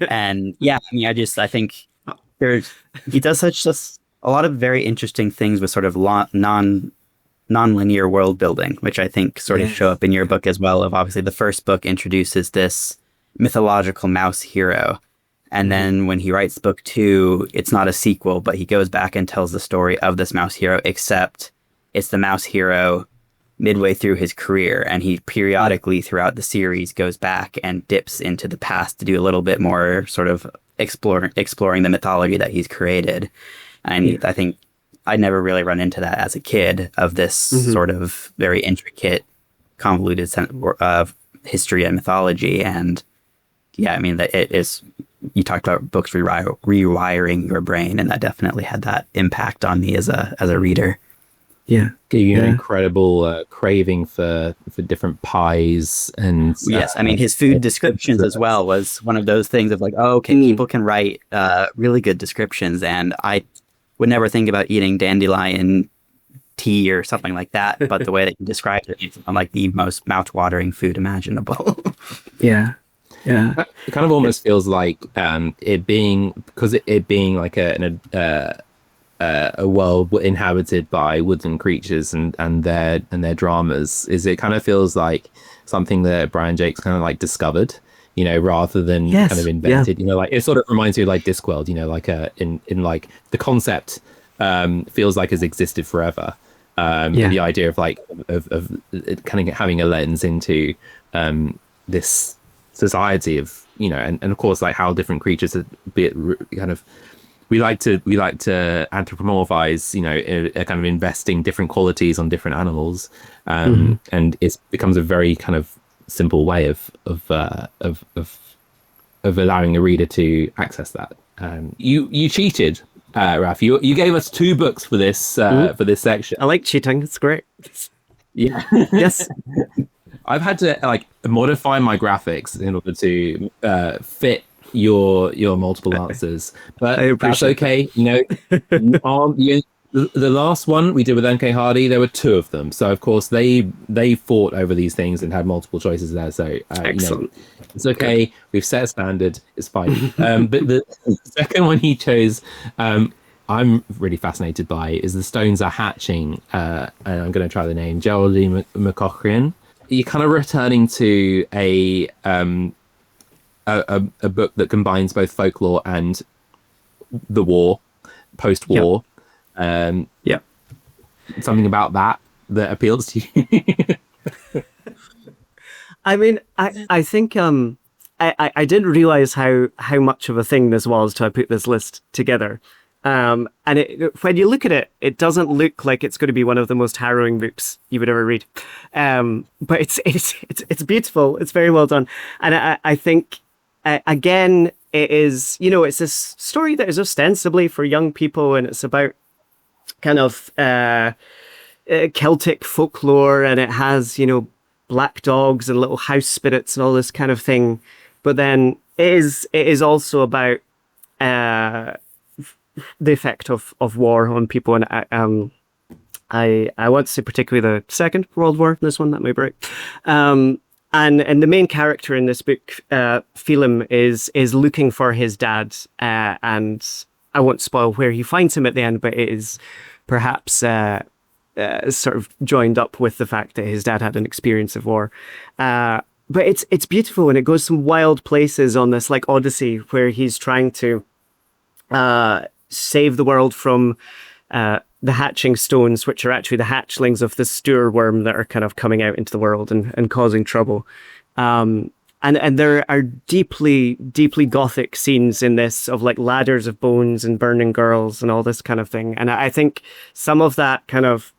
And yeah, I mean, I think he does such just a lot of very interesting things with sort of non-linear world building, which I think sort of show up in your book as well. Of obviously the first book introduces this mythological mouse hero, and then when he writes book 2, it's not a sequel, but he goes back and tells the story of this mouse hero, except it's the mouse hero midway through his career, and he periodically throughout the series goes back and dips into the past to do a little bit more sort of exploring the mythology that he's created. And I think I'd never really run into that as a kid, of this sort of very intricate, convoluted of history and mythology. And yeah, I mean, that it is, you talked about books rewiring your brain, and that definitely had that impact on me as a reader. Yeah, gave you an incredible craving for different pies and yes, I mean his food descriptions as well was one of those things of like, oh, okay, people can write really good descriptions, and I would never think about eating dandelion tea or something like that, but the way that you described it, it's like the most mouth-watering food imaginable. Yeah. It kind of almost feels like it being like a world inhabited by wooden creatures and their dramas, it kind of feels like something that Brian Jakes kind of like discovered, rather than kind of invented. Like it sort of reminds me of like Discworld, like in like the concept feels like has existed forever. The idea of like of kind of having a lens into this society of, you know, and of course, like how different creatures, be it kind of, we like to anthropomorphize, you know, a kind of investing different qualities on different animals, and it becomes a very kind of simple way of allowing the reader to access that. You cheated, Raf. You gave us 2 books for this for this section. I like cheating. It's great. Yeah. Yes. I've had to like modify my graphics in order to fit your multiple answers, but that's okay. That. You know, the last one we did with NK Hardy, there were 2 of them, so of course they fought over these things and had multiple choices there. So Excellent. You know, it's okay. Good. We've set a standard. It's fine. But the second one he chose, I'm really fascinated by, is The Stones Are Hatching, and I'm going to try the name, Geraldine McCaughrean. You're kind of returning to a book that combines both folklore and the war, post-war. Yep. Something about that appeals to you. I mean, I think I didn't realize how much of a thing this was till I put this list together. And when you look at it, it doesn't look like it's going to be one of the most harrowing books you would ever read. But it's beautiful. It's very well done. And I think, again, it is, you know, it's this story that is ostensibly for young people, and it's about kind of Celtic folklore, and it has, you know, black dogs and little house spirits and all this kind of thing. But then it is also about the effect of war on people, and I want to say particularly the Second World War. This one, that may be right. And the main character in this book, Phelim, is looking for his dad, and I won't spoil where he finds him at the end, but it is perhaps sort of joined up with the fact that his dad had an experience of war. But it's beautiful, and it goes some wild places on this like odyssey where he's trying to save the world from the hatching stones, which are actually the hatchlings of the Stour worm that are kind of coming out into the world and causing trouble. And there are deeply, deeply gothic scenes in this of like ladders of bones and burning girls and all this kind of thing. And I think some of that kind of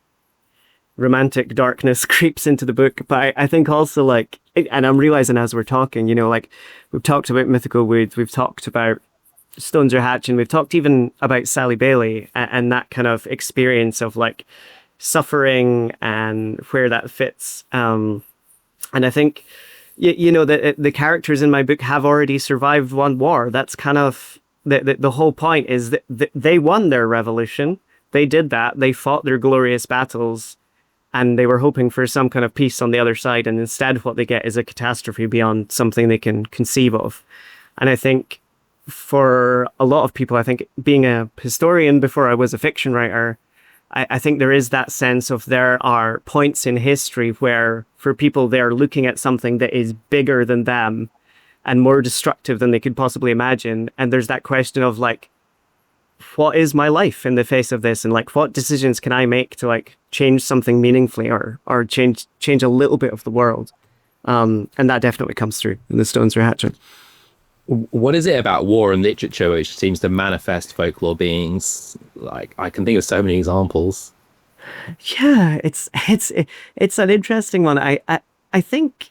romantic darkness creeps into the book, but I think also like, and I'm realizing as we're talking, you know, like we've talked about Mythical Woods, we've talked about Stones Are Hatching, we've talked even about Sally Bailey and that kind of experience of like suffering and where that fits. And I think, you know, the characters in my book have already survived one war. That's kind of the whole point, is that they won their revolution. They did that. They fought their glorious battles, and they were hoping for some kind of peace on the other side. And instead what they get is a catastrophe beyond something they can conceive of. And I think for a lot of people, I think being a historian before I was a fiction writer, I think there is that sense of there are points in history where for people, they're looking at something that is bigger than them and more destructive than they could possibly imagine. And there's that question of like, what is my life in the face of this? And like, what decisions can I make to like change something meaningfully or change a little bit of the world? And that definitely comes through in The Stones Are Hatching. What is it about war and literature which seems to manifest folklore beings? Like, I can think of so many examples. Yeah, it's an interesting one. I think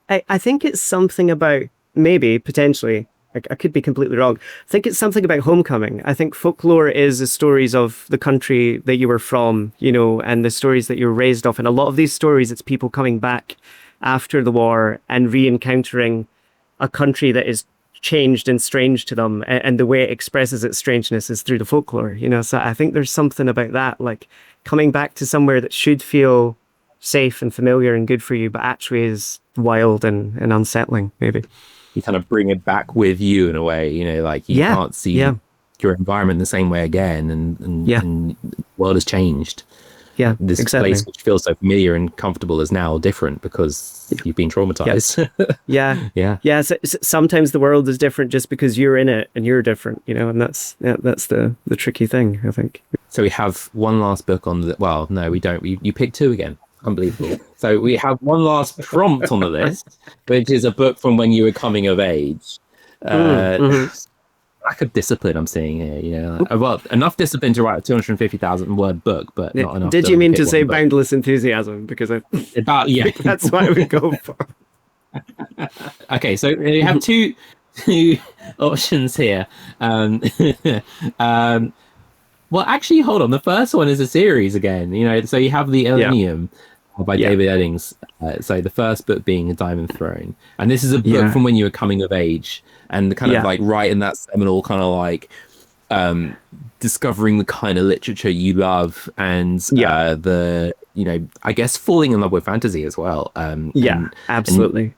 it's something about, maybe potentially, I could be completely wrong. I think it's something about homecoming. I think folklore is the stories of the country that you were from, you know, and the stories that you were raised off. And a lot of these stories, it's people coming back after the war and re-encountering a country that is changed and strange to them, and the way it expresses its strangeness is through the folklore, you know. So I think there's something about that, like coming back to somewhere that should feel safe and familiar and good for you, but actually is wild and unsettling, maybe. You kind of bring it back with you in a way, you know, like you can't see your environment the same way again, and the world has changed. Yeah, this exactly. place which feels so familiar and comfortable is now different because you've been traumatized. Yeah. So sometimes the world is different just because you're in it and you're different, you know, and that's the tricky thing, I think. So we have one last book on the. Well, no, we don't. You picked 2 again. Unbelievable. So we have one last prompt on the list, which is a book from when you were coming of age. Lack of discipline I'm seeing here, you know. Well, enough discipline to write a 250,000 word book, but not enough. Did you mean to say boundless enthusiasm? Because that's what I would go for. Okay, so we have two options here. Well, actually, hold on. The first one is a series again. You know, so you have the Millennium by David Eddings. So the first book being A Diamond Throne, and this is a book from when you were coming of age, and kind of like right in that seminal kind of like discovering the kind of literature you love, and the, you know, I guess falling in love with fantasy as well. Absolutely.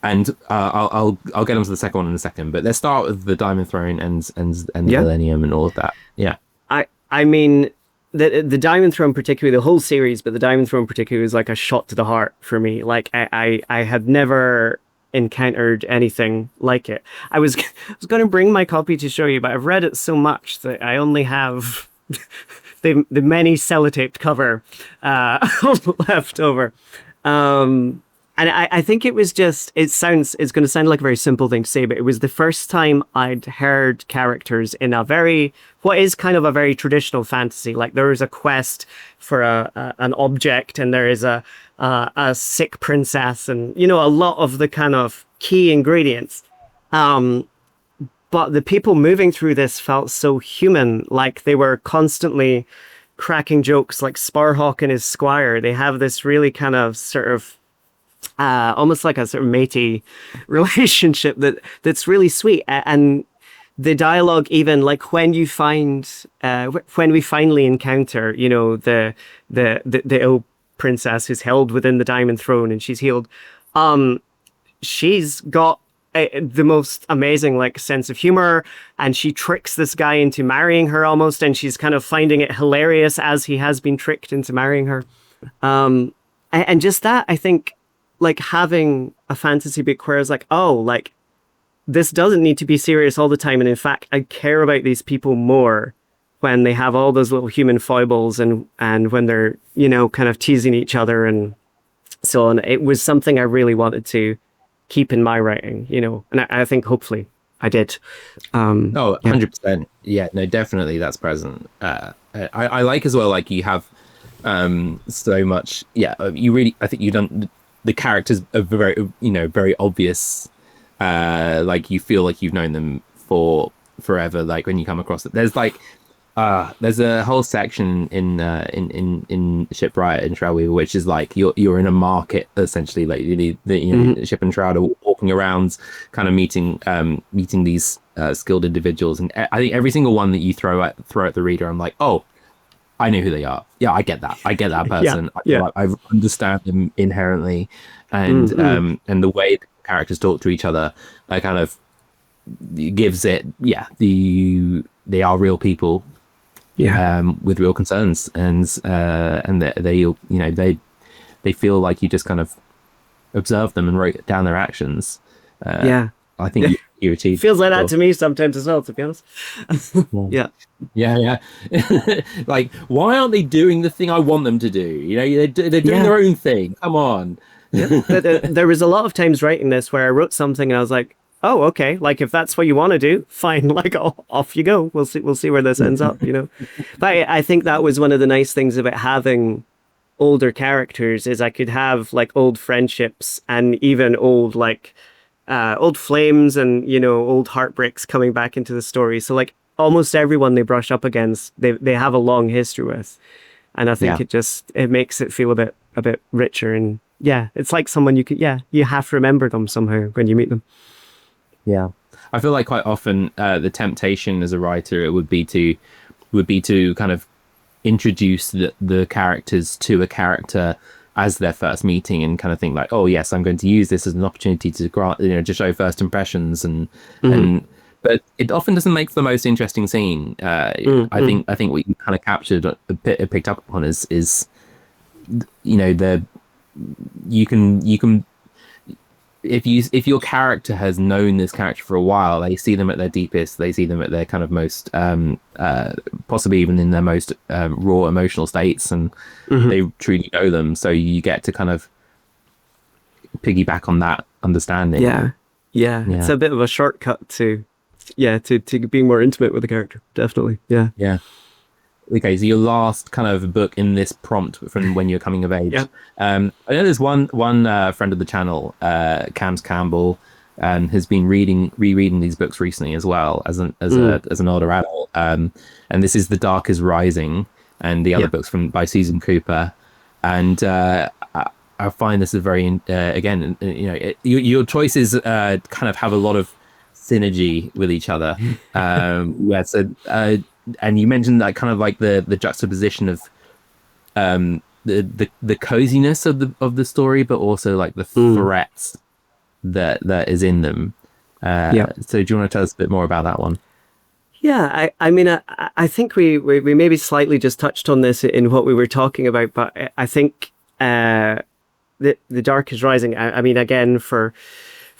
And I'll get onto the second one in a second, but let's start with the Diamond Throne and the Millennium and all of that. Yeah. I mean, the Diamond Throne particularly, the whole series, but the Diamond Throne particularly was like a shot to the heart for me. Like I had never encountered anything like it. I was going to bring my copy to show you, but I've read it so much that I only have the many sellotaped cover left over. And I think it was just, it's going to sound like a very simple thing to say, but it was the first time I'd heard characters in what is kind of a very traditional fantasy. Like there is a quest for an object, and there is a sick princess, and, you know, a lot of the kind of key ingredients. But the people moving through this felt so human, like they were constantly cracking jokes, like Sparhawk and his squire. They have this really kind of sort of, almost like a sort of matey relationship that's really sweet. And the dialogue, even like when we finally encounter, you know, the ill princess who's held within the Diamond Throne, and she's healed, she's got the most amazing like sense of humor, and she tricks this guy into marrying her almost, and she's kind of finding it hilarious as he has been tricked into marrying her. And just that, I think, like having a fantasy book where it's like, oh, like this doesn't need to be serious all the time. And in fact, I care about these people more when they have all those little human foibles and when they're, you know, kind of teasing each other and so on. It was something I really wanted to keep in my writing, you know, and I think hopefully I did. 100%. Yeah, no, definitely that's present. I like as well, like you have so much. Yeah, you really, I think you've done. The characters are very, you know, very obvious. Like you feel like you've known them for forever. Like when you come across it, there's like, there's a whole section in Shipwright and Shroudweaver, which is like you're in a market essentially. Like the Ship and Shroud are walking around, kind of meeting these skilled individuals, and I think every single one that you throw at the reader, I'm like, oh, I know who they are. Yeah, I get that. I get that person. I understand them inherently, and the way the characters talk to each other, kind of gives it. Yeah, they are real people. Yeah, with real concerns, and they you know they feel like you just kind of observe them and wrote down their actions. I think you achieved. Feels like that to me sometimes as well, to be honest. Yeah. Like, why aren't they doing the thing I want them to do? You know, they're doing their own thing. Come on. There was a lot of times writing this where I wrote something and I was like, oh, okay. Like, if that's what you want to do, fine. Like, off you go. We'll see where this ends up, you know. But I think that was one of the nice things about having older characters is I could have like old friendships and even old flames and, you know, old heartbreaks coming back into the story. So like almost everyone they brush up against, they have a long history with. And I think it makes it feel a bit richer. And yeah, it's like someone you have to remember them somehow when you meet them. Yeah. I feel like quite often the temptation as a writer, it would be to kind of introduce the characters to a character as their first meeting and kind of think like, oh yes, I'm going to use this as an opportunity to grant, you know, to show first impressions and but it often doesn't make the most interesting scene. I think what you kind of captured, picked up upon is you know, you can if your character has known this character for a while, they see them at their deepest, they see them at their kind of most possibly even in their most raw emotional states, and they truly know them, so you get to kind of piggyback on that understanding. Yeah. It's a bit of a shortcut to being more intimate with the character, definitely. Yeah. Okay, so your last kind of book in this prompt from when you're coming of age. I know there's one friend of the channel, Cams Campbell, has been rereading these books recently as well as an older adult. And this is The Dark is Rising, and the other books by Susan Cooper. And I find this is very again, you know, your choices kind of have a lot of synergy with each other. And you mentioned that kind of like the juxtaposition of the coziness of the story, but also like the threats that is in them. So do you want to tell us a bit more about that one? Yeah, I mean, I think we maybe slightly just touched on this in what we were talking about, but I think the Dark is Rising. I mean, again, for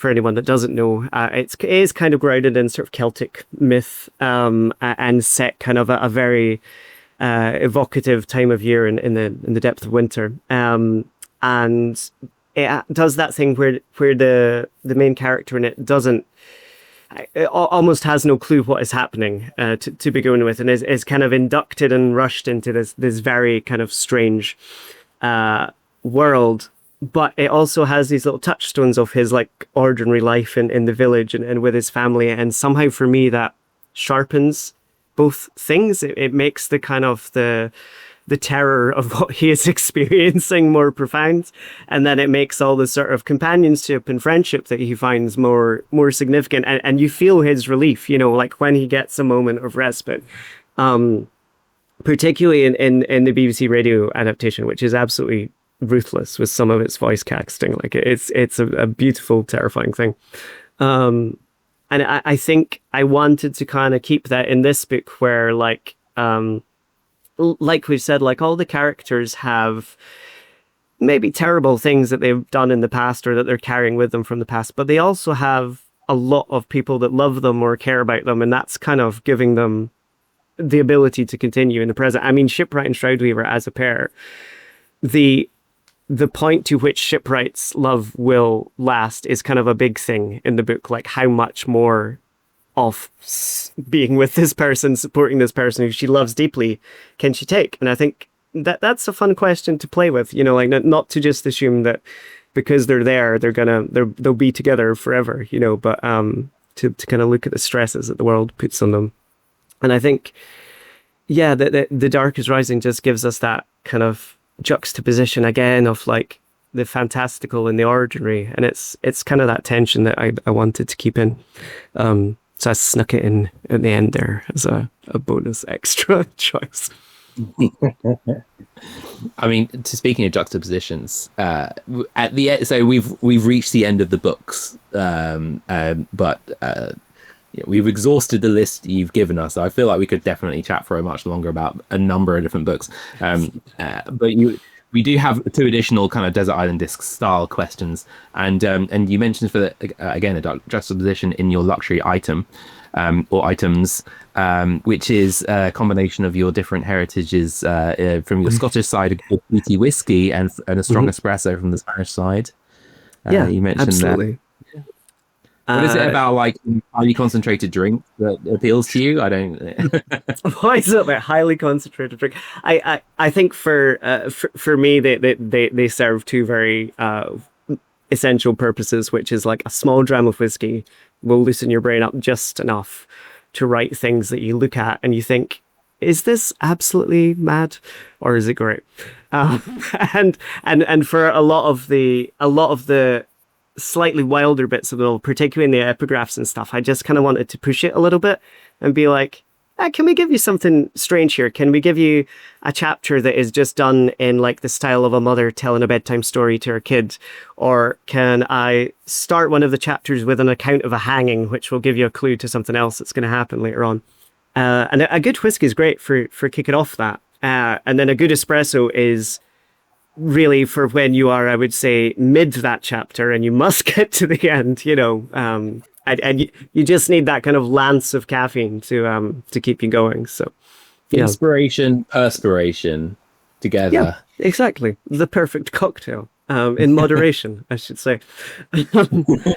anyone that doesn't know, it is kind of grounded in sort of Celtic myth, and set kind of a very evocative time of year in the depth of winter, and it does that thing where the main character in it almost has no clue what is happening to begin with, and is kind of inducted and rushed into this very kind of strange world. But it also has these little touchstones of his like ordinary life in the village and with his family. And somehow for me that sharpens both things. It makes the kind of the terror of what he is experiencing more profound. And then it makes all the sort of companionship and friendship that he finds more significant. And you feel his relief, you know, like when he gets a moment of respite. Particularly in the BBC radio adaptation, which is absolutely ruthless with some of its voice casting. Like it's a beautiful, terrifying thing. And I think I wanted to kind of keep that in this book where like we've said, like all the characters have maybe terrible things that they've done in the past or that they're carrying with them from the past, but they also have a lot of people that love them or care about them, and that's kind of giving them the ability to continue in the present. I mean, Shipwright and Shroudweaver as a pair, the point to which Shipwright's love will last is kind of a big thing in the book. Like how much more of being with this person, supporting this person who she loves deeply, can she take? And I think that's a fun question to play with, you know, like not to just assume that because they're there, they'll be together forever, you know, but to kind of look at the stresses that the world puts on them. And I think, the Dark is Rising just gives us that kind of juxtaposition again of like the fantastical and the ordinary, and it's kind of that tension that I wanted to keep in. So I snuck it in at the end there as a bonus extra choice. I mean, speaking of juxtapositions, at the end, so we've reached the end of the books, but we've exhausted the list you've given us. So I feel like we could definitely chat for much longer about a number of different books. But we do have 2 additional kind of Desert Island Disc style questions, and you mentioned for again a juxtaposition in your luxury item or items, which is a combination of your different heritages from your Scottish side, a peaty whiskey, and a strong espresso from the Spanish side. You mentioned absolutely. that. What is it about like highly concentrated drink that appeals to you? I don't. Why is it about highly concentrated drink? I think for me they serve 2 very essential purposes, which is like a small dram of whiskey will loosen your brain up just enough to write things that you look at and you think, is this absolutely mad or is it great? And for a lot of the slightly wilder bits of the novel, particularly in the epigraphs and stuff, I just kind of wanted to push it a little bit and be like, can we give you something strange here? Can we give you a chapter that is just done in like the style of a mother telling a bedtime story to her kid? Or can I start one of the chapters with an account of a hanging, which will give you a clue to something else that's going to happen later on? And a good whiskey is great for kicking off that. And then a good espresso is really for when you are, I would say, mid that chapter and you must get to the end, and you just need that kind of lance of caffeine to keep you going. So, yeah. Inspiration, perspiration together. Yeah, exactly. The perfect cocktail. In moderation, I should say.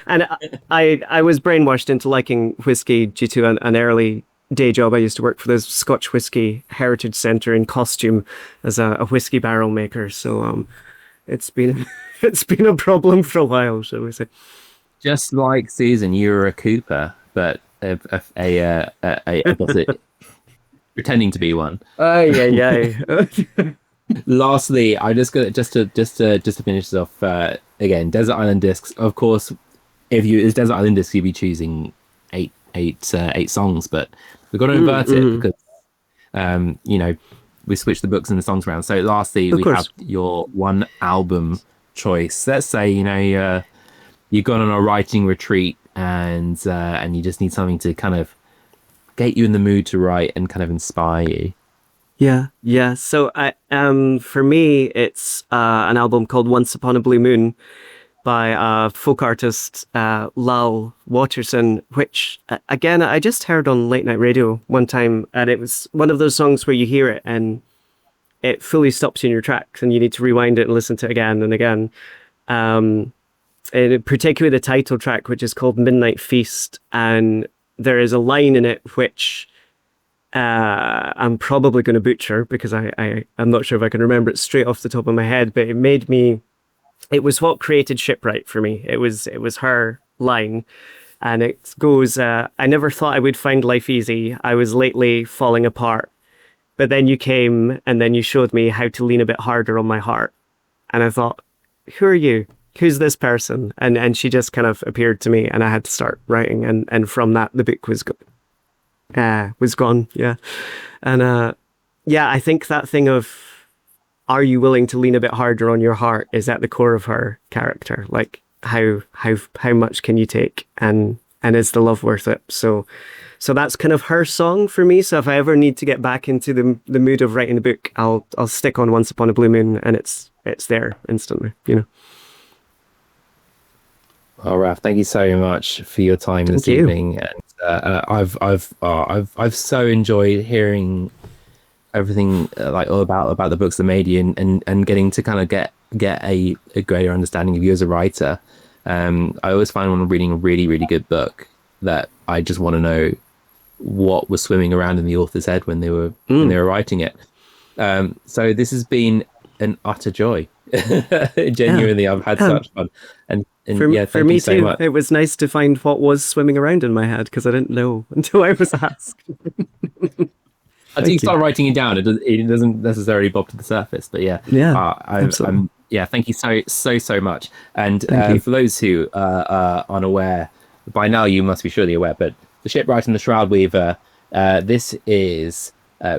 And I was brainwashed into liking whiskey due to an early day job. I used to work for the Scotch Whisky Heritage Centre in costume as a whiskey barrel maker. So it's been a problem for a while, shall we say. Just like Susan, you were a Cooper, but a opposite, pretending to be one. Oh yeah. Lastly, I just to finish this off again. Desert Island Discs. Of course, if it's Desert Island Discs, you'd be choosing eight songs, but we've got to invert it because we switch the books and the songs around. So lastly, we have your one album choice. Let's say you've gone on a writing retreat and you just need something to kind of get you in the mood to write and kind of inspire you. Yeah. So for me, it's an album called Once Upon a Blue Moon by folk artist Lal Watterson, which, again, I just heard on late night radio one time, and it was one of those songs where you hear it and it fully stops you in your tracks and you need to rewind it and listen to it again and again. And particularly the title track, which is called Midnight Feast, and there is a line in it which... I'm probably going to butcher because I'm not sure if I can remember it straight off the top of my head, but it was what created Shipwright for me. It was her line, and it goes, I never thought I would find life easy. I was lately falling apart, but then you came and then you showed me how to lean a bit harder on my heart. And I thought, who are you? Who's this person? And she just kind of appeared to me and I had to start writing. And from that, the book was gone. Yeah. And I think that thing of, are you willing to lean a bit harder on your heart, is at the core of her character. Like how much can you take, and is the love worth it? So that's kind of her song for me. So if I ever need to get back into the mood of writing the book, I'll stick on Once Upon a Blue Moon, and it's there instantly, Well, Raf, thank you so much for your time this evening. And I've so enjoyed hearing everything all about the books that made you, and getting to kind of get a greater understanding of you as a writer. I always find when I'm reading a really, really good book that I just want to know what was swimming around in the author's head when they were writing it. So this has been an utter joy. Genuinely, I've had such fun. And for me you so too, much. it was nice to find what was swimming around in my head, because I didn't know until I was asked. Until you start writing it down, it doesn't necessarily bob to the surface. But absolutely. Thank you so much. And for those who are unaware, by now you must be surely aware, but The Shipwright and the Shroudweaver, this is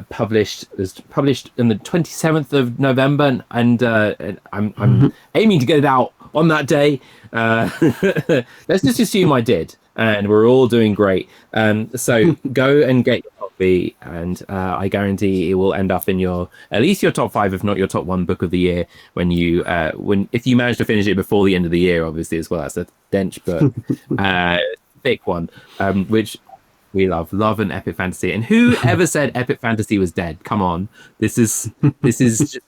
published on the 27th of November, and I'm aiming to get it out on that day. Let's just assume I did, and we're all doing great. So go and get your copy, and I guarantee it will end up in at least your top 5, if not your top 1 book of the year. If you manage to finish it before the end of the year, obviously as well. That's a dense book, thick one, which we love an epic fantasy. And who ever said epic fantasy was dead? Come on, this is just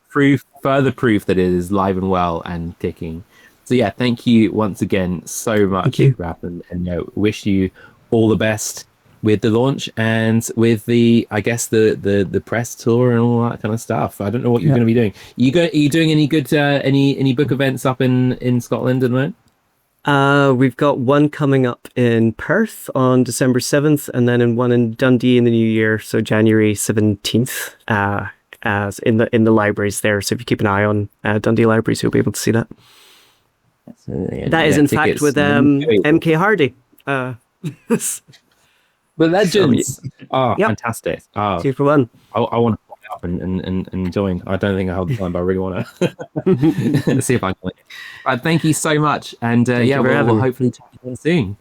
further proof that it is live and well and ticking. So yeah, thank you once again so much, Raf, and wish you all the best with the launch and with the press tour and all that kind of stuff. I don't know what you're going to be doing. Are you doing any good any book events up in Scotland at the moment? We've got one coming up in Perth on December 7th, and then one in Dundee in the new year, so January 17th, as in the libraries there. So if you keep an eye on Dundee Libraries, you'll be able to see that. That is in fact with MK Hardy. The legends. Fantastic. 2 for 1. I want to fly up and join. I don't think I hold the time, but I really want to see if I can. Thank you so much, and we'll hopefully talk to you soon.